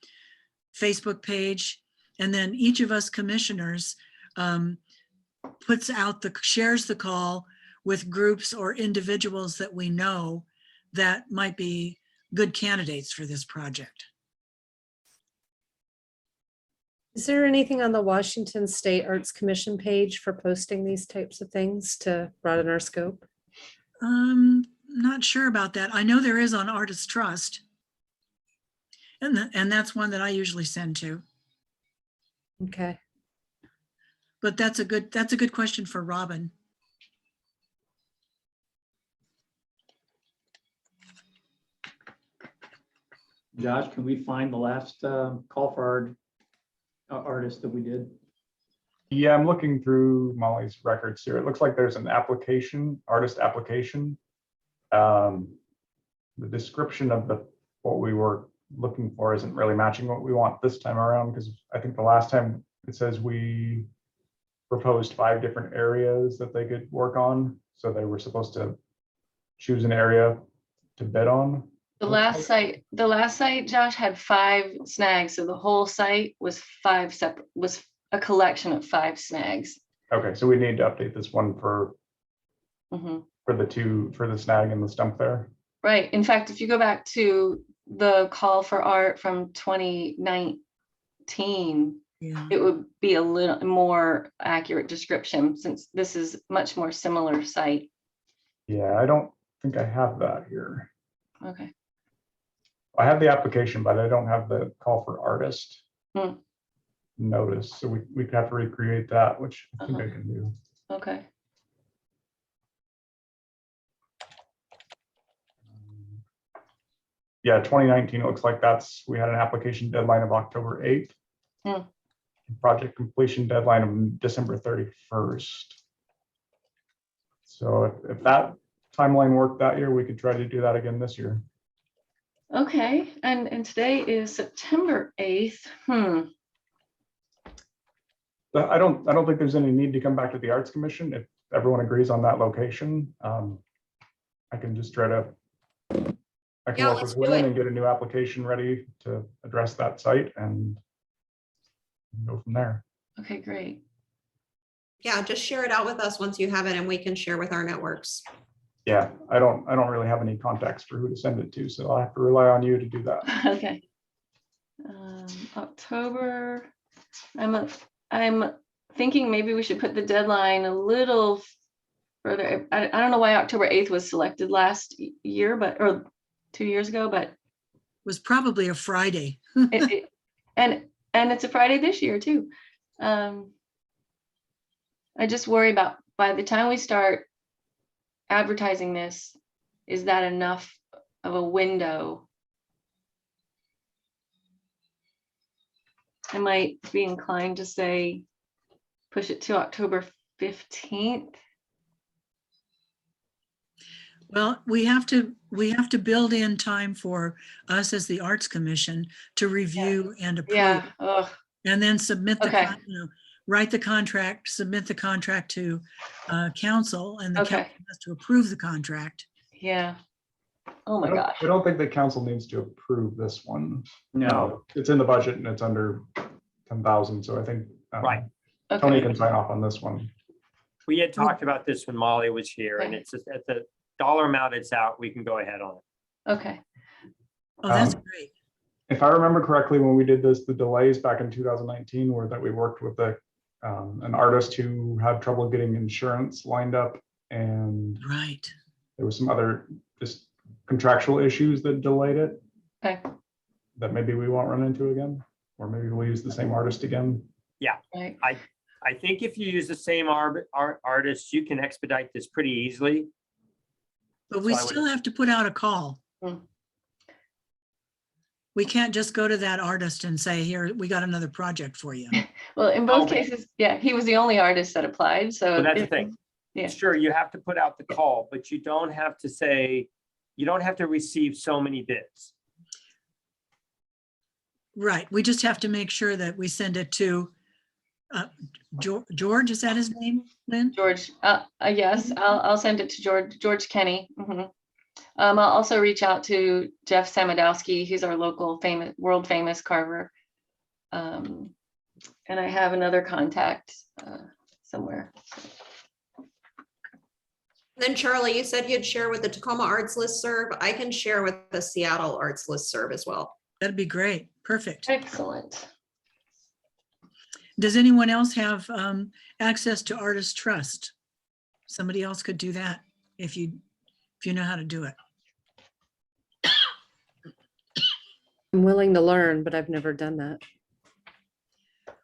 Facebook page, and then each of us commissioners shares the call with groups or individuals that we know that might be good candidates for this project. Is there anything on the Washington State Arts Commission page for posting these types of things to broaden our scope? Not sure about that. I know there is on Artist Trust. And that's one that I usually send to. Okay. But that's a good question for Robin. Josh, can we find the last call for our artist that we did? Yeah, I'm looking through Molly's records here. It looks like there's an application, artist application. The description of what we were looking for isn't really matching what we want this time around, because I think the last time it says we proposed 5 different areas that they could work on. So they were supposed to choose an area to bid on. The last site, Josh, had 5 snags. So the whole site was a collection of 5 snags. Okay, so we need to update this one for Mhm. for the snag and the stump there. Right. In fact, if you go back to the call for art from 2019, Yeah. it would be a little more accurate description, since this is much more similar site. Yeah, I don't think I have that here. Okay. I have the application, but I don't have the call for artist notice. So we'd have to recreate that, which I think I can do. Okay. Yeah, 2019, it looks like we had an application deadline of October 8th. Hmm. Project completion deadline of December 31st. So if that timeline worked that year, we could try to do that again this year. Okay, and today is September 8th. But I don't think there's any need to come back to the Arts Commission if everyone agrees on that location. I can just try to, I can Yeah, work let's with do Lynn it. and get a new application ready to address that site and go from there. Okay, great. Yeah, just share it out with us once you have it and we can share with our networks. Yeah, I don't really have any contacts for who to send it to, so I'll have to rely on you to do that. Okay. October, I'm thinking maybe we should put the deadline a little further. I don't know why October 8th was selected last year, or 2 years ago, but Was probably a Friday. and it's a Friday this year too. I just worry about by the time we start advertising this, is that enough of a window? I might be inclined to say push it to October 15th. Well, we have to build in time for us as the Arts Commission to review and approve. Yeah. Oh, And then submit the, Okay. write the contract, submit the contract to council, and the Okay. council has to approve the contract. yeah. Oh my gosh. I don't think the council needs to approve this one. No, It's in the budget and it's under 10,000, so I think right. Tony Okay. can sign off on this one. We had talked about this when Molly was here, and Okay. it's just at the dollar amount it's out, we can go ahead on it. Okay. Oh, that's Um, great. If I remember correctly, when we did this, the delays back in 2019 were that we worked with an artist who had trouble getting insurance lined up, and Right. there was some other just contractual issues that delayed it Okay. that maybe we won't run into again, or maybe we'll use the same artist again. Right. I think if you use the same artist, you can expedite this pretty easily. But we So I would- still have to put out a call. Hmm. We can't just go to that artist and say, here, we got another project for you. Well, in both Okay. cases, yeah, he was the only artist that applied. So Well, that's the it- thing. Yeah. Sure, you have to put out the call, but you don't have to say, you don't have to receive so many bids. Right. We just have to make sure that we send it to George, is that his name, Lynn? George, yes, I'll send it to George Kenny. Mhm. I'll also reach out to Jeff Samadowski. He's our local world famous carver. And I have another contact somewhere. Then Charlie, you said you'd share with the Tacoma Arts Listserv. I can share with the Seattle Arts Listserv as well. That'd be great. Perfect. Excellent. Does anyone else have access to Artist Trust? Somebody else could do that if you know how to do it. I'm willing to learn, but I've never done that.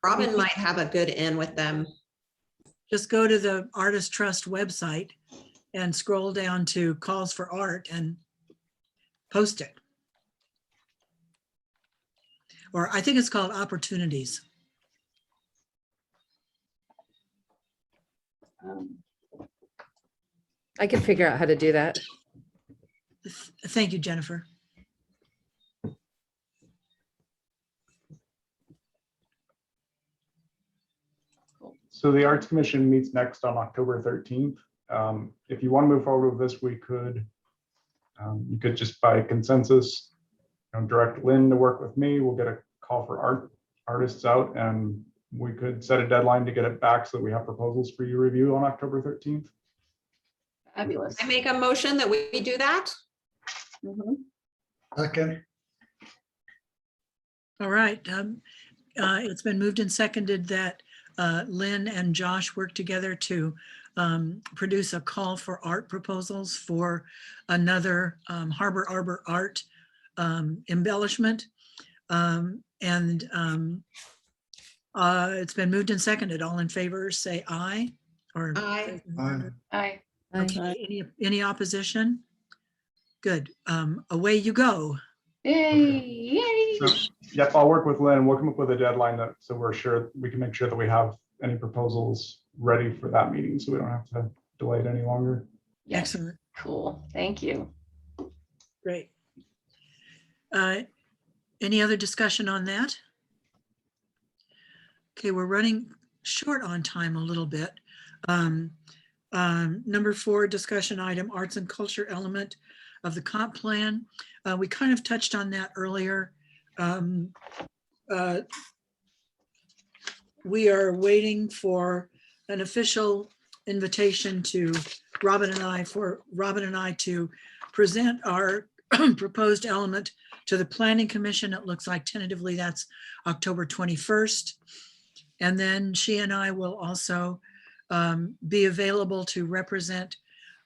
Robin might have a good in with them. Just go to the Artist Trust website and scroll down to calls for art and post it. Or I think it's called opportunities. I can figure out how to do that. Thank you, Jennifer. So the Arts Commission meets next on October 13th. If you want to move forward with this, we could, you could just by consensus, direct Lynn to work with me. We'll get a call for artists out, and we could set a deadline to get it back so that we have proposals for you to review on October 13th. Fabulous. I make a motion that we do that. Mhm. Second, All right. It's been moved and seconded that Lynn and Josh work together to produce a call for art proposals for another Arbor art embellishment. It's been moved and seconded. All in favor, say aye. Or Aye. Aye. okay, any opposition? Good. Away you go. Yay. So, yep, I'll work with Lynn. We'll come up with a deadline that, so we're sure, we can make sure that we have any proposals ready for that meeting, so we don't have to delay it any longer. Yes, Excellent, cool. Thank you. great. Any other discussion on that? Okay, we're running short on time a little bit. Number 4, discussion item, arts and culture element of the comp plan. We kind of touched on that earlier. We are waiting for an official invitation to Robin and I to present our proposed element to the Planning Commission. It looks like tentatively that's October 21st. And then she and I will also be available to represent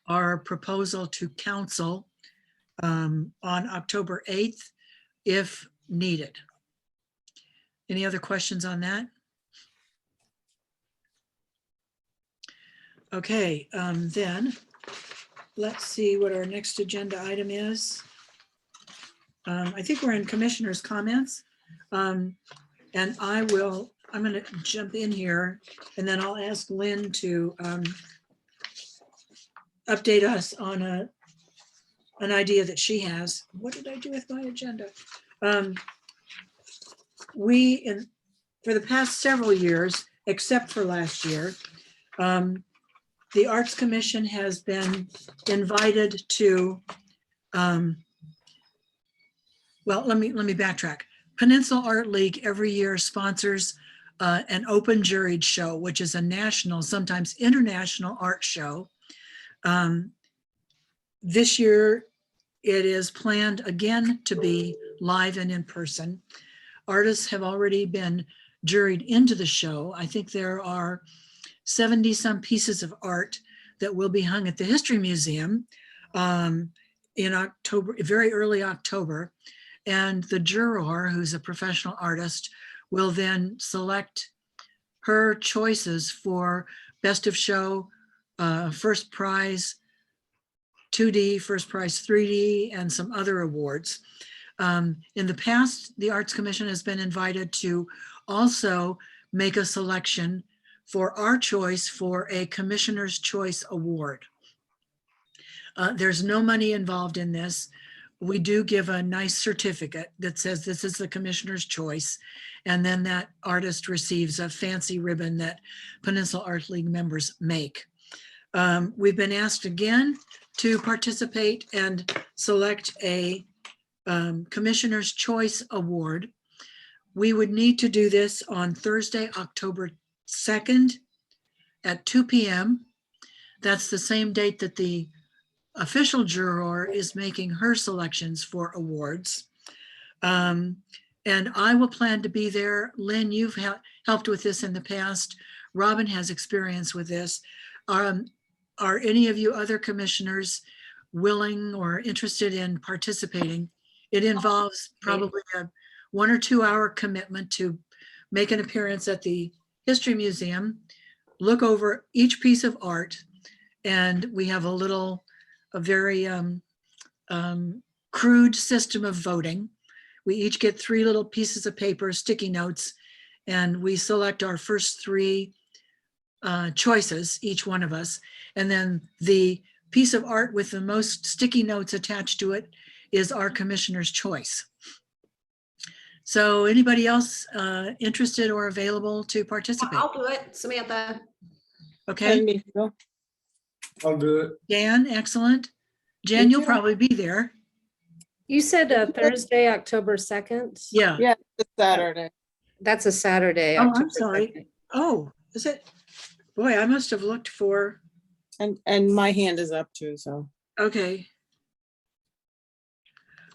our proposal to council on October 8th, if needed. Any other questions on that? Okay, then let's see what our next agenda item is. I think we're in commissioners' comments. And I'm going to jump in here and then I'll ask Lynn to update us on an idea that she has. What did I do with my agenda? For the past several years, except for last year, the Arts Commission has been invited to, well, let me backtrack. Peninsula Art League every year sponsors an open juried show, which is a national, sometimes international art show. This year, it is planned again to be live and in person. Artists have already been juried into the show. I think there are 70 some pieces of art that will be hung at the History Museum in October, very early October. And the juror, who's a professional artist, will then select her choices for best of show, first prize 2D, first prize 3D, and some other awards. In the past, the Arts Commission has been invited to also make a selection for our choice for a Commissioner's Choice Award. There's no money involved in this. We do give a nice certificate that says this is the Commissioner's Choice, and then that artist receives a fancy ribbon that Peninsula Art League members make. We've been asked again to participate and select a Commissioner's Choice Award. We would need to do this on Thursday, October 2nd at 2 p.m. That's the same date that the official juror is making her selections for awards. And I will plan to be there. Lynn, you've helped with this in the past. Robin has experience with this. Are any of you other commissioners willing or interested in participating? It involves probably a 1 or 2 hour commitment to make an appearance at the History Museum, look over each piece of art, and we have a very crude system of voting. We each get 3 little pieces of paper, sticky notes, and we select our first 3 choices, each one of us. And then the piece of art with the most sticky notes attached to it is our Commissioner's Choice. So anybody else interested or available to participate? I'll do it, Samantha. Okay, And me, Phil. I'll do it. Dan, excellent. Jen, Me you'll too. probably be there. You said Thursday, October 2nd? Yeah. Yeah, it's Saturday. That's a Saturday. Oh, I'm October sorry. 2nd. Oh, is it? Boy, I must have looked for, And my hand is up too, so. okay.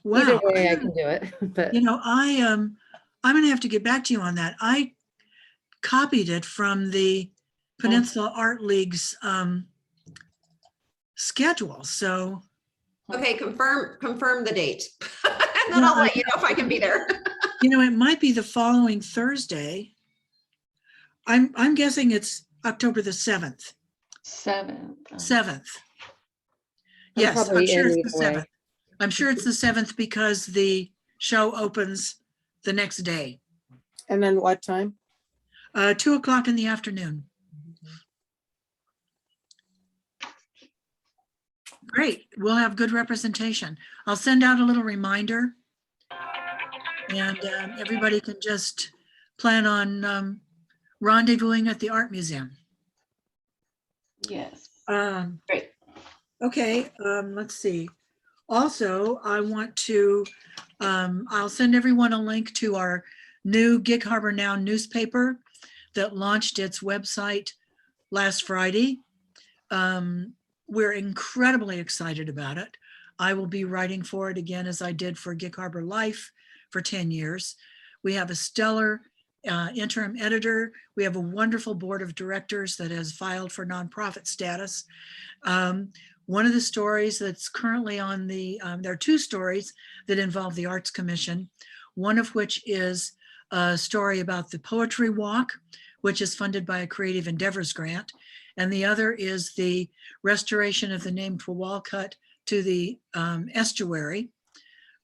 Either Wow. way, I can do it, but You know, I'm gonna have to get back to you on that. I copied it from the Peninsula Art League's schedule, so. Okay, confirm the date. And then I'll let you know if I can be there. You know, it might be the following Thursday. I'm guessing it's October the 7th. 7th. 7th. Yes, I'm probably sure in it's the either way. 7th. I'm sure it's the 7th because the show opens the next day, And then what time? 2 o'clock in the afternoon. Great, we'll have good representation. I'll send out a little reminder. And everybody can just plan on rendezvousing at the art museum. Yes. Um, Great. Okay, let's see. Also, I want to, I'll send everyone a link to our new Gig Harbor Now newspaper that launched its website last Friday. We're incredibly excited about it. I will be writing for it again, as I did for Gig Harbor Life for 10 years. We have a stellar interim editor. We have a wonderful board of directors that has filed for nonprofit status. One of the stories that's currently on the, there are 2 stories that involve the Arts Commission, one of which is a story about the Poetry Walk, which is funded by a Creative Endeavors grant. And the other is the restoration of the named wall cut to the estuary.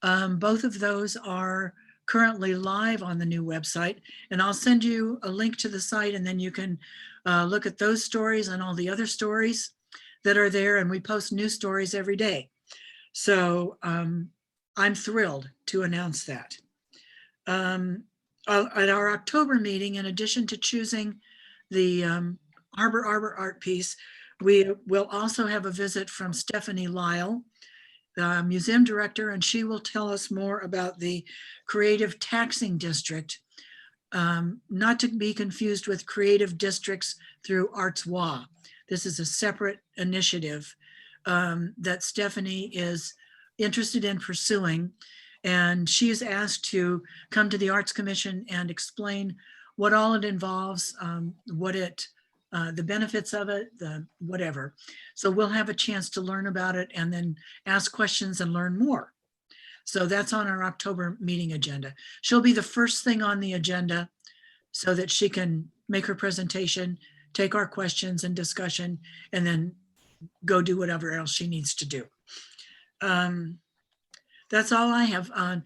Both of those are currently live on the new website, and I'll send you a link to the site, and then you can look at those stories and all the other stories that are there, and we post new stories every day. So I'm thrilled to announce that. At our October meeting, in addition to choosing the Arbor art piece, we will also have a visit from Stephanie Lyle, the museum director, and she will tell us more about the Creative Taxing District, not to be confused with Creative Districts through ArtsWA. This is a separate initiative that Stephanie is interested in pursuing, and she is asked to come to the Arts Commission and explain what all it involves, what it the benefits of it, the whatever. So we'll have a chance to learn about it and then ask questions and learn more. So that's on our October meeting agenda. She'll be the first thing on the agenda so that she can make her presentation, take our questions and discussion, and then go do whatever else she needs to do. That's all I have on.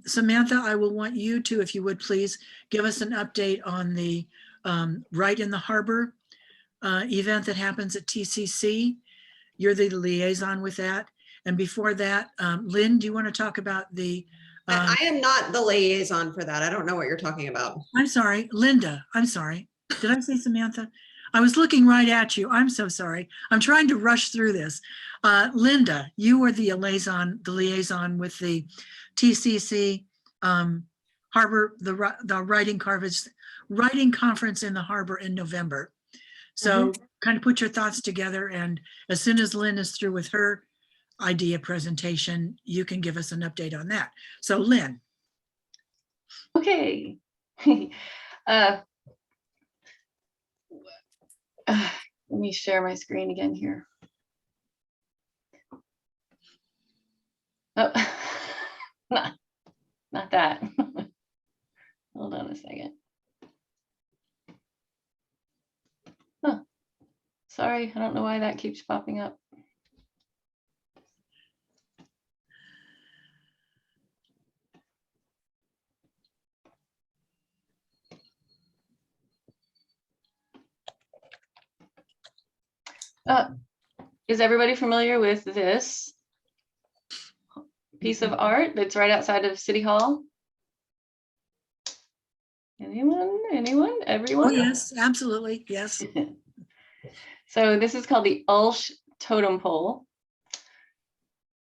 Samantha, I will want you to, if you would please, give us an update on the Right in the Harbor event that happens at TCC. You're the liaison with that. And before that, Lynn, do you want to talk about the? I am not the liaison for that. I don't know what you're talking about. I'm sorry, Linda, I'm sorry. Did I say Samantha? I was looking right at you. I'm so sorry. I'm trying to rush through this. Linda, you were the liaison with the TCC Harbor, the writing conference in the Harbor in November. So kind of put your thoughts together, and as soon as Lynn is through with her idea presentation, you can give us an update on that. So Lynn. Okay. Let me share my screen again here. Oh, not that. Hold on a second. Huh. Sorry, I don't know why that keeps popping up. Is everybody familiar with this piece of art that's right outside of City Hall? Anyone, everyone? Oh, yes, absolutely, yes. So this is called the Ulsh Totem Pole.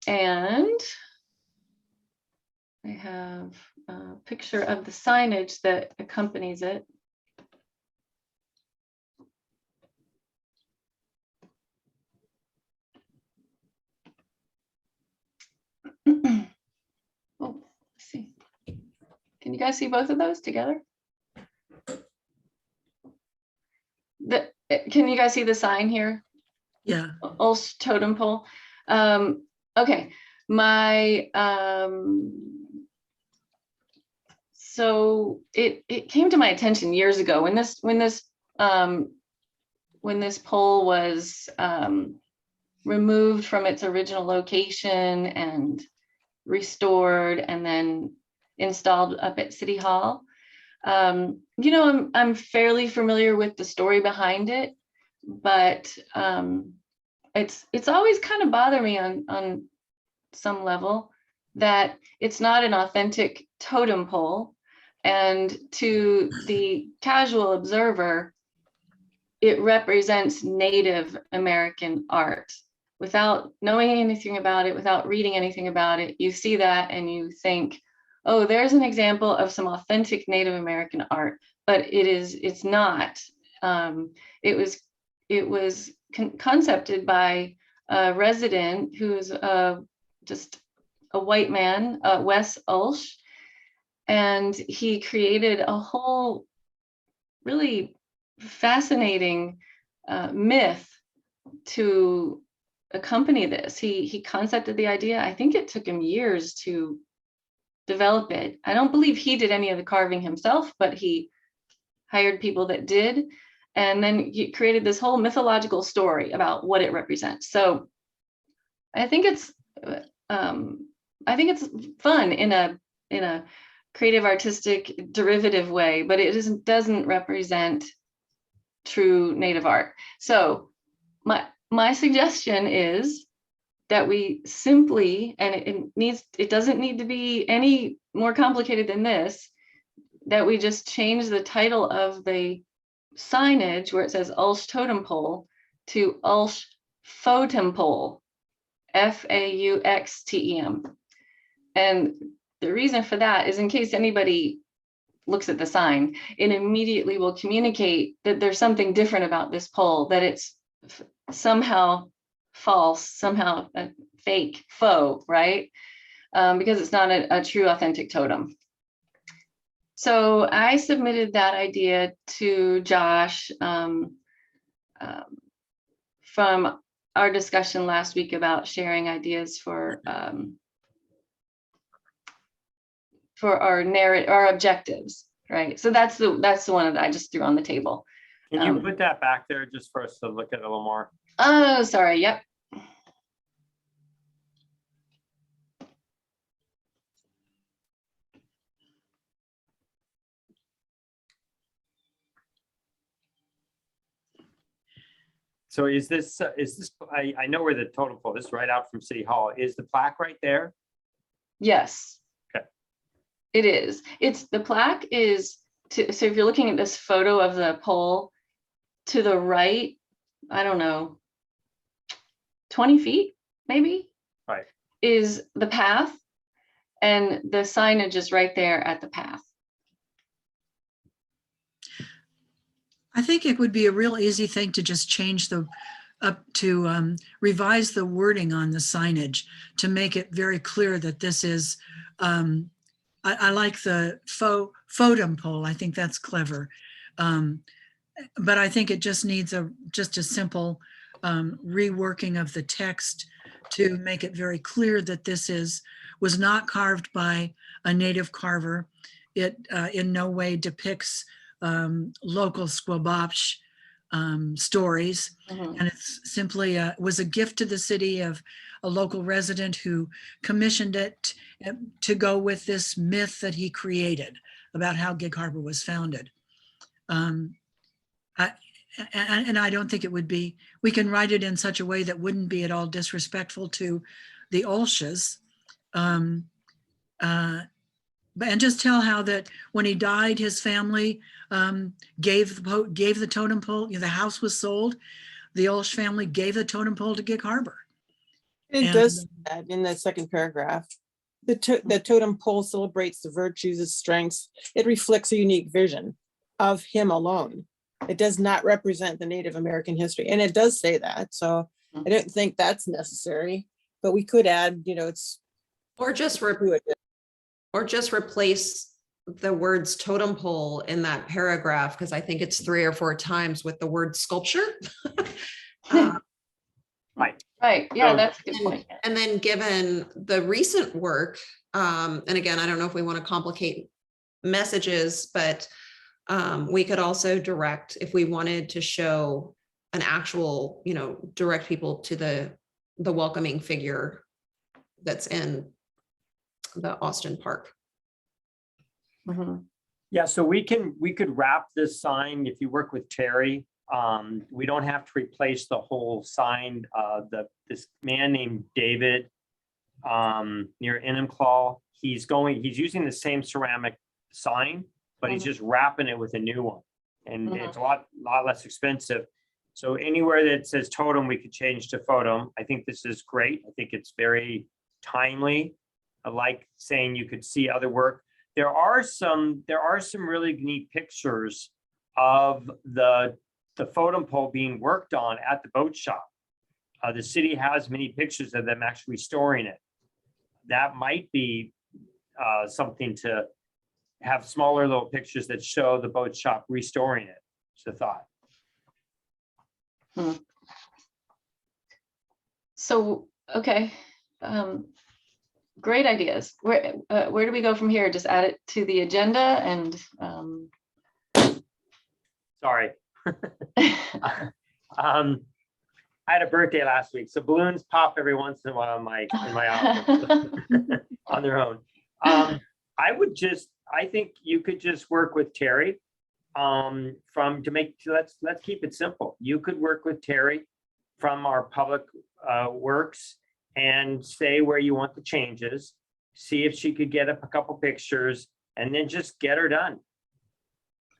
And I have a picture of the signage that accompanies it. Oh, let's see. Can you guys see both of those together? Can you guys see the sign here? Yeah. Ulsh Totem Pole. Okay, my so it came to my attention years ago when this pole was removed from its original location, and restored and then installed up at City Hall. You know, I'm fairly familiar with the story behind it, but it's always kind of bothered me on some level that it's not an authentic totem pole, and to the casual observer, it represents Native American art. Without knowing anything about it, without reading anything about it, you see that and you think, oh, there's an example of some authentic Native American art, but it's not. It was concepted by a resident who's just a white man, Wes Ulsh, and he created a whole really fascinating myth to accompany this. He concepted the idea. I think it took him years to develop it. I don't believe he did any of the carving himself, but he hired people that did. And then he created this whole mythological story about what it represents. So I think it's fun in a creative, artistic, derivative way, but it doesn't represent true Native art. So my suggestion is that we simply, and it doesn't need to be any more complicated than this, that we just change the title of the signage where it says Ulsh Totem Pole to Ulsh Photem Pole, FAUXTEM. And the reason for that is in case anybody looks at the sign, it immediately will communicate that there's something different about this pole, that it's somehow false, somehow a fake, faux, right? Because it's not a true authentic totem. So I submitted that idea to Josh from our discussion last week about sharing ideas for our objectives, right? So that's the one that I just threw on the table. Can you put that back there just for us to look at a little more? Oh, sorry. Yep. So is this, I know where the totem pole is, right out from City Hall. Is the plaque right there? Yes. Okay. It is. The plaque is, so if you're looking at this photo of the pole to the right, I don't know, 20 feet, maybe? Right. Is the path, and the signage is right there at the path. I think it would be a real easy thing to just change revise the wording on the signage to make it very clear that this is, I like the photem pole. I think that's clever. But I think it just needs just a simple reworking of the text to make it very clear that this was not carved by a native carver. It in no way depicts local Squabosh stories. Mhm. And it's simply was a gift to the city of a local resident who commissioned it to go with this myth that he created about how Gig Harbor was founded. And I don't think it would be, we can write it in such a way that wouldn't be at all disrespectful to the Ulshes. And just tell how that when he died, his family gave the totem pole, the house was sold. The Ulsh family gave the totem pole to Gig Harbor. It does say that in the second paragraph. The totem pole celebrates the virtues and strengths. It reflects a unique vision of him alone. It does not represent the Native American history. And it does say that. So I don't think that's necessary, but we could add, it's. Or just replace the words totem pole in that paragraph, because I think it's 3 or 4 times with the word sculpture. Right. Right. Yeah, that's a good point. And then given the recent work, and again, I don't know if we want to complicate messages, but we could also direct, if we wanted to show an actual, direct people to the welcoming figure that's in the Austin Park. Mhm. Yeah, so we could wrap this sign if you work with Terry. We don't have to replace the whole sign. This man named David near Enumclaw, he's using the same ceramic sign, but he's just wrapping it with a new one. And Mhm. it's a lot less expensive. So anywhere that says totem, we could change to photom. I think this is great. I think it's very timely. I like saying you could see other work. There are some really neat pictures of the photom pole being worked on at the boat shop. The city has many pictures of them actually restoring it. That might be something to have smaller little pictures that show the boat shop restoring it. It's a thought. So, okay. Great ideas. Where do we go from here? Just add it to the agenda and Sorry. I had a birthday last week, so balloons pop every once in a while in my office on their own. I think you could just work with Terry let's keep it simple. You could work with Terry from our public works and say where you want the changes, see if she could get up a couple pictures, and then just get her done.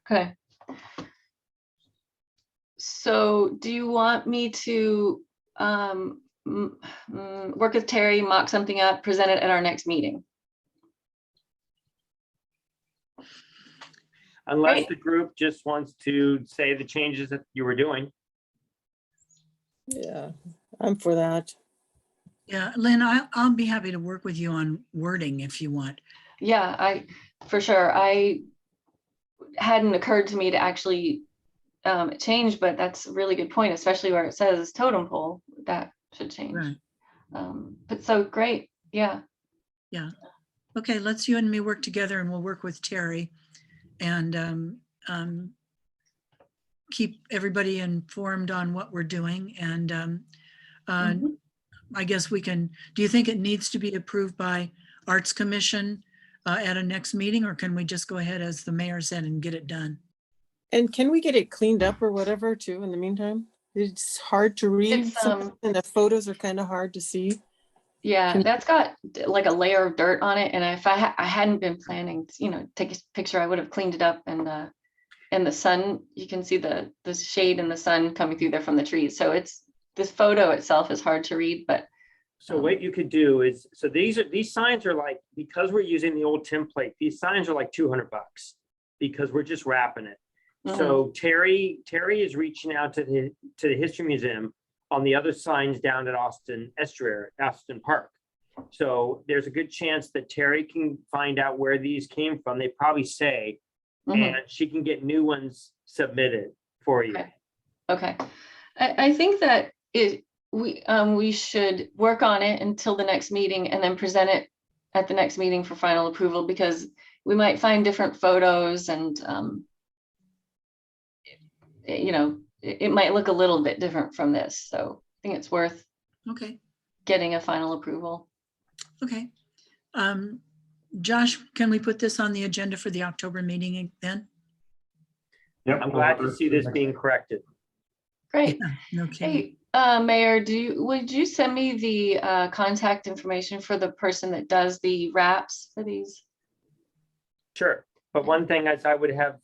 Okay. So do you want me to work with Terry, mock something up, present it at our next meeting? Unless Great. the group just wants to say the changes that you were doing. Yeah, I'm for that. Yeah, Lynn, I'll be happy to work with you on wording if you want. Yeah, for sure. I hadn't occurred to me to actually change, but that's a really good point, especially where it says totem pole. That should change. Right. But so great. Yeah. Yeah. Okay, let's you and me work together and we'll work with Terry and keep everybody informed on what we're doing. And I guess we can, do you think it needs to be approved by Arts Commission at a next meeting, or can we just go ahead, as the mayor said, and get it done? And can we get it cleaned up or whatever too in the meantime? It's hard to read It's, and the photos are kind of hard to see. Yeah, that's got like a layer of dirt on it. And if I hadn't been planning to, take a picture, I would have cleaned it up. And in the sun, you can see the shade in the sun coming through there from the trees. So this photo itself is hard to read, but. So what you could do is, so these signs are like, because we're using the old template, these signs are like $200 because we're just wrapping it. So Terry is reaching out to the History Museum on the other signs down at Austin Park. So there's a good chance that Terry can find out where these came from. They probably say, and she can get new ones submitted for you. Okay. I think that we should work on it until the next meeting and then present it at the next meeting for final approval, because we might find different photos and it might look a little bit different from this. So I think it's worth getting a final approval. Okay. Josh, can we put this on the agenda for the October meeting then? Yep. I'm glad to see this being corrected. Great. Yeah, no kidding. Hey, Mayor, would you send me the contact information for the person that does the wraps for these? Sure. But one thing is I would have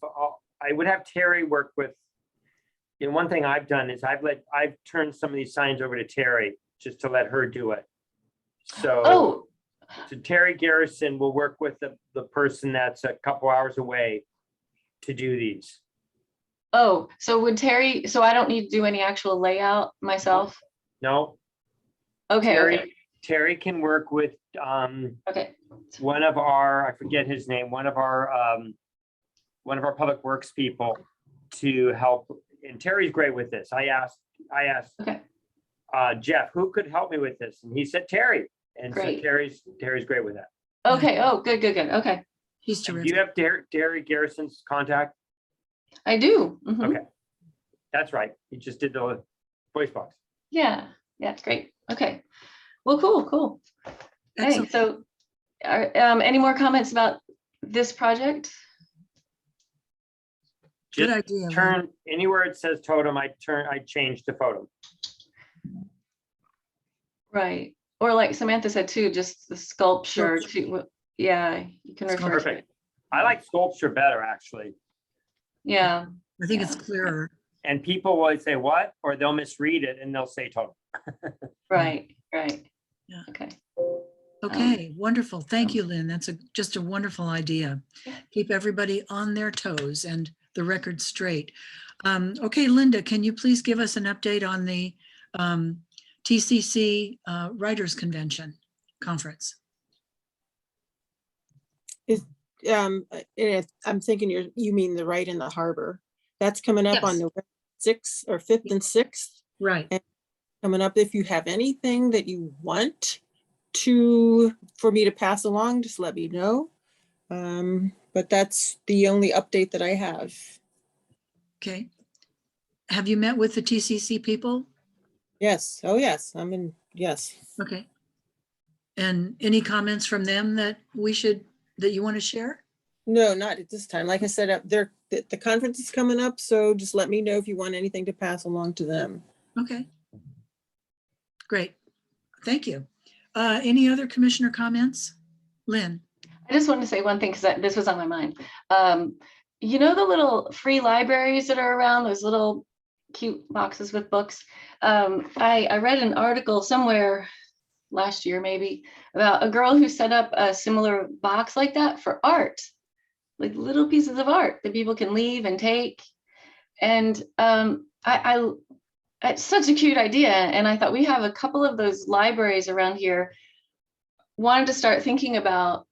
Terry work with, one thing I've done is I've turned some of these signs over to Terry just to let her do it. So Terry Garrison will work with the person that's a couple hours away to do these. Oh, so would Terry, so I don't need to do any actual layout myself? No. Okay. Terry can work with one of our, I forget his name, one of our public works people to help. And Terry's great with this. I asked Jeff, who could help me with this? And he said Terry. And great. So Terry's great with that. Okay. Oh, good. Okay. He's terrific. Do you have Terry Garrison's contact? I do. Okay. That's right. He just did the voice box. Yeah, it's great. Okay. Well, cool. Hey, Excellent. so Any more comments about this project? Good Just idea. Lynn. turn anywhere it says totem, I change to photo. Right. Or like Samantha said too, just the sculpture too. Yeah, you can refer to it. Perfect. I like sculpture better, actually. Yeah. I think it's Yeah. clearer. And people will say what, or they'll misread it and they'll say totem. Right. Right. Yeah. Okay. Okay, wonderful. Thank you, Lynn. That's just a wonderful idea. Yeah. Keep everybody on their toes and the record straight. Okay, Linda, can you please give us an update on the TCC Writers Convention Conference? I'm thinking you mean the right in the harbor. That's coming up on Yes. November 6th or 5th and 6th. Right. Coming up, if you have anything that you want for me to pass along, just let me know. But that's the only update that I have. Okay. Have you met with the TCC people? Yes. Oh, yes. Yes. Okay. And any comments from them that you want to share? No, not at this time. Like I said, the conference is coming up, so just let me know if you want anything to pass along to them. Okay. Great. Thank you. Any other commissioner comments? Lynn? I just wanted to say one thing because this was on my mind. You know the little free libraries that are around, those little cute boxes with books? I read an article somewhere last year maybe about a girl who set up a similar box like that for art, like little pieces of art that people can leave and take. And it's such a cute idea. And I thought we have a couple of those libraries around here. Wanted to start thinking about,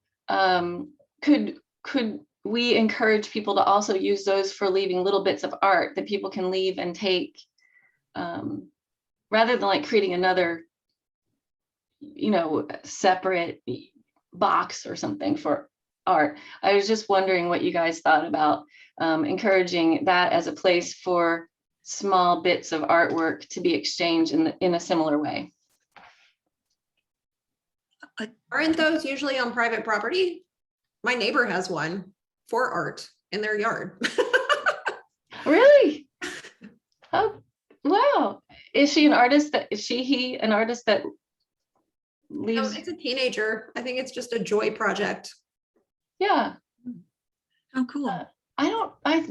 could we encourage people to also use those for leaving little bits of art that people can leave and take, rather than like creating another, separate box or something for art. I was just wondering what you guys thought about encouraging that as a place for small bits of artwork to be exchanged in a similar way. Aren't those usually on private property? My neighbor has one for art in their yard. Really? Oh, wow. Is she an artist he an artist that No, leaves? it's a teenager. I think it's just a joy project. Yeah. How cool.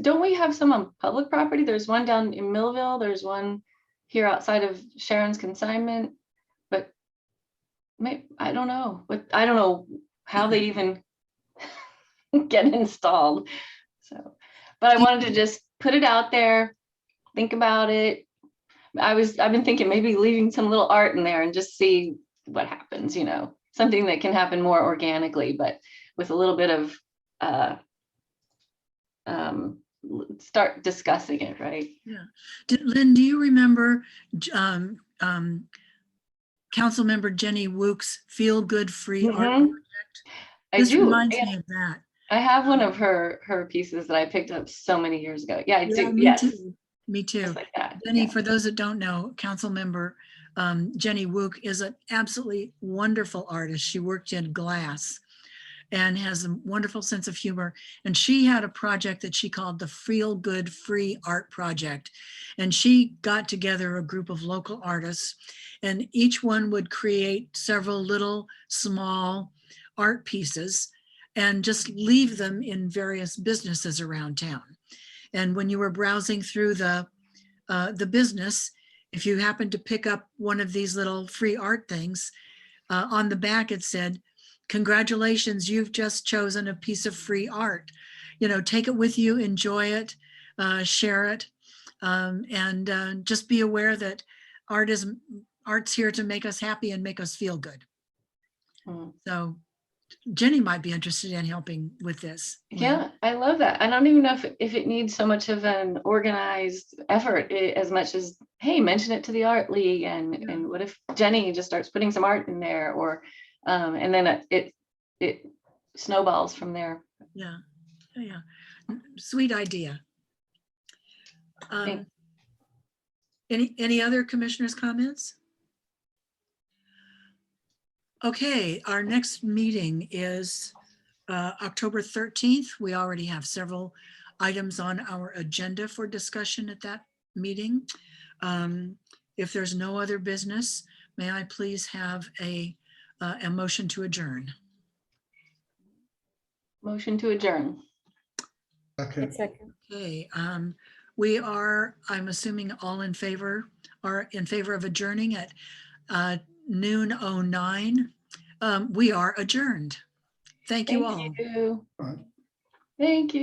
Don't we have some on public property? There's one down in Millville. There's one here outside of Sharon's consignment, but I don't know. But I don't know how they even get installed. So, but I wanted to just put it out there, think about it. I've been thinking maybe leaving some little art in there and just see what happens, something that can happen more organically, but with a little bit of start discussing it, right? Yeah. Lynn, do you remember Council Member Jenny Wook's Feel Good Free Art Mhm. Project? I This do. reminds Yeah. me of that. I have one of her pieces that I picked up so many years ago. Yeah, I do. Me Yes. too. Me too. Just like that. Jenny, Yeah. for those that don't know, Council Member Jenny Wook is an absolutely wonderful artist. She worked in glass and has a wonderful sense of humor. And she had a project that she called the Feel Good Free Art Project. And she got together a group of local artists, and each one would create several little small art pieces and just leave them in various businesses around town. And when you were browsing through the business, if you happened to pick up one of these little free art things, on the back it said, "Congratulations, you've just chosen a piece of free art. Take it with you, enjoy it, share it, and just be aware that art's here to make us happy and make us feel good." Mm. So Jenny might be interested in helping with this. Yeah, I love that. I don't even know if it needs so much of an organized effort as much as, hey, mention it to the art league, and what if Jenny just starts putting some art in there, or and then it snowballs from there. Yeah. Sweet idea. Thanks. Any other commissioners' comments? Okay, our next meeting is October 13th. We already have several items on our agenda for discussion at that meeting. If there's no other business, may I please have a motion to adjourn? Motion to adjourn. Second. Second. Okay, we are, I'm assuming all in favor, are in favor of adjourning at noon 09. We are adjourned. Thank you all. Thank you. Right. Thank you.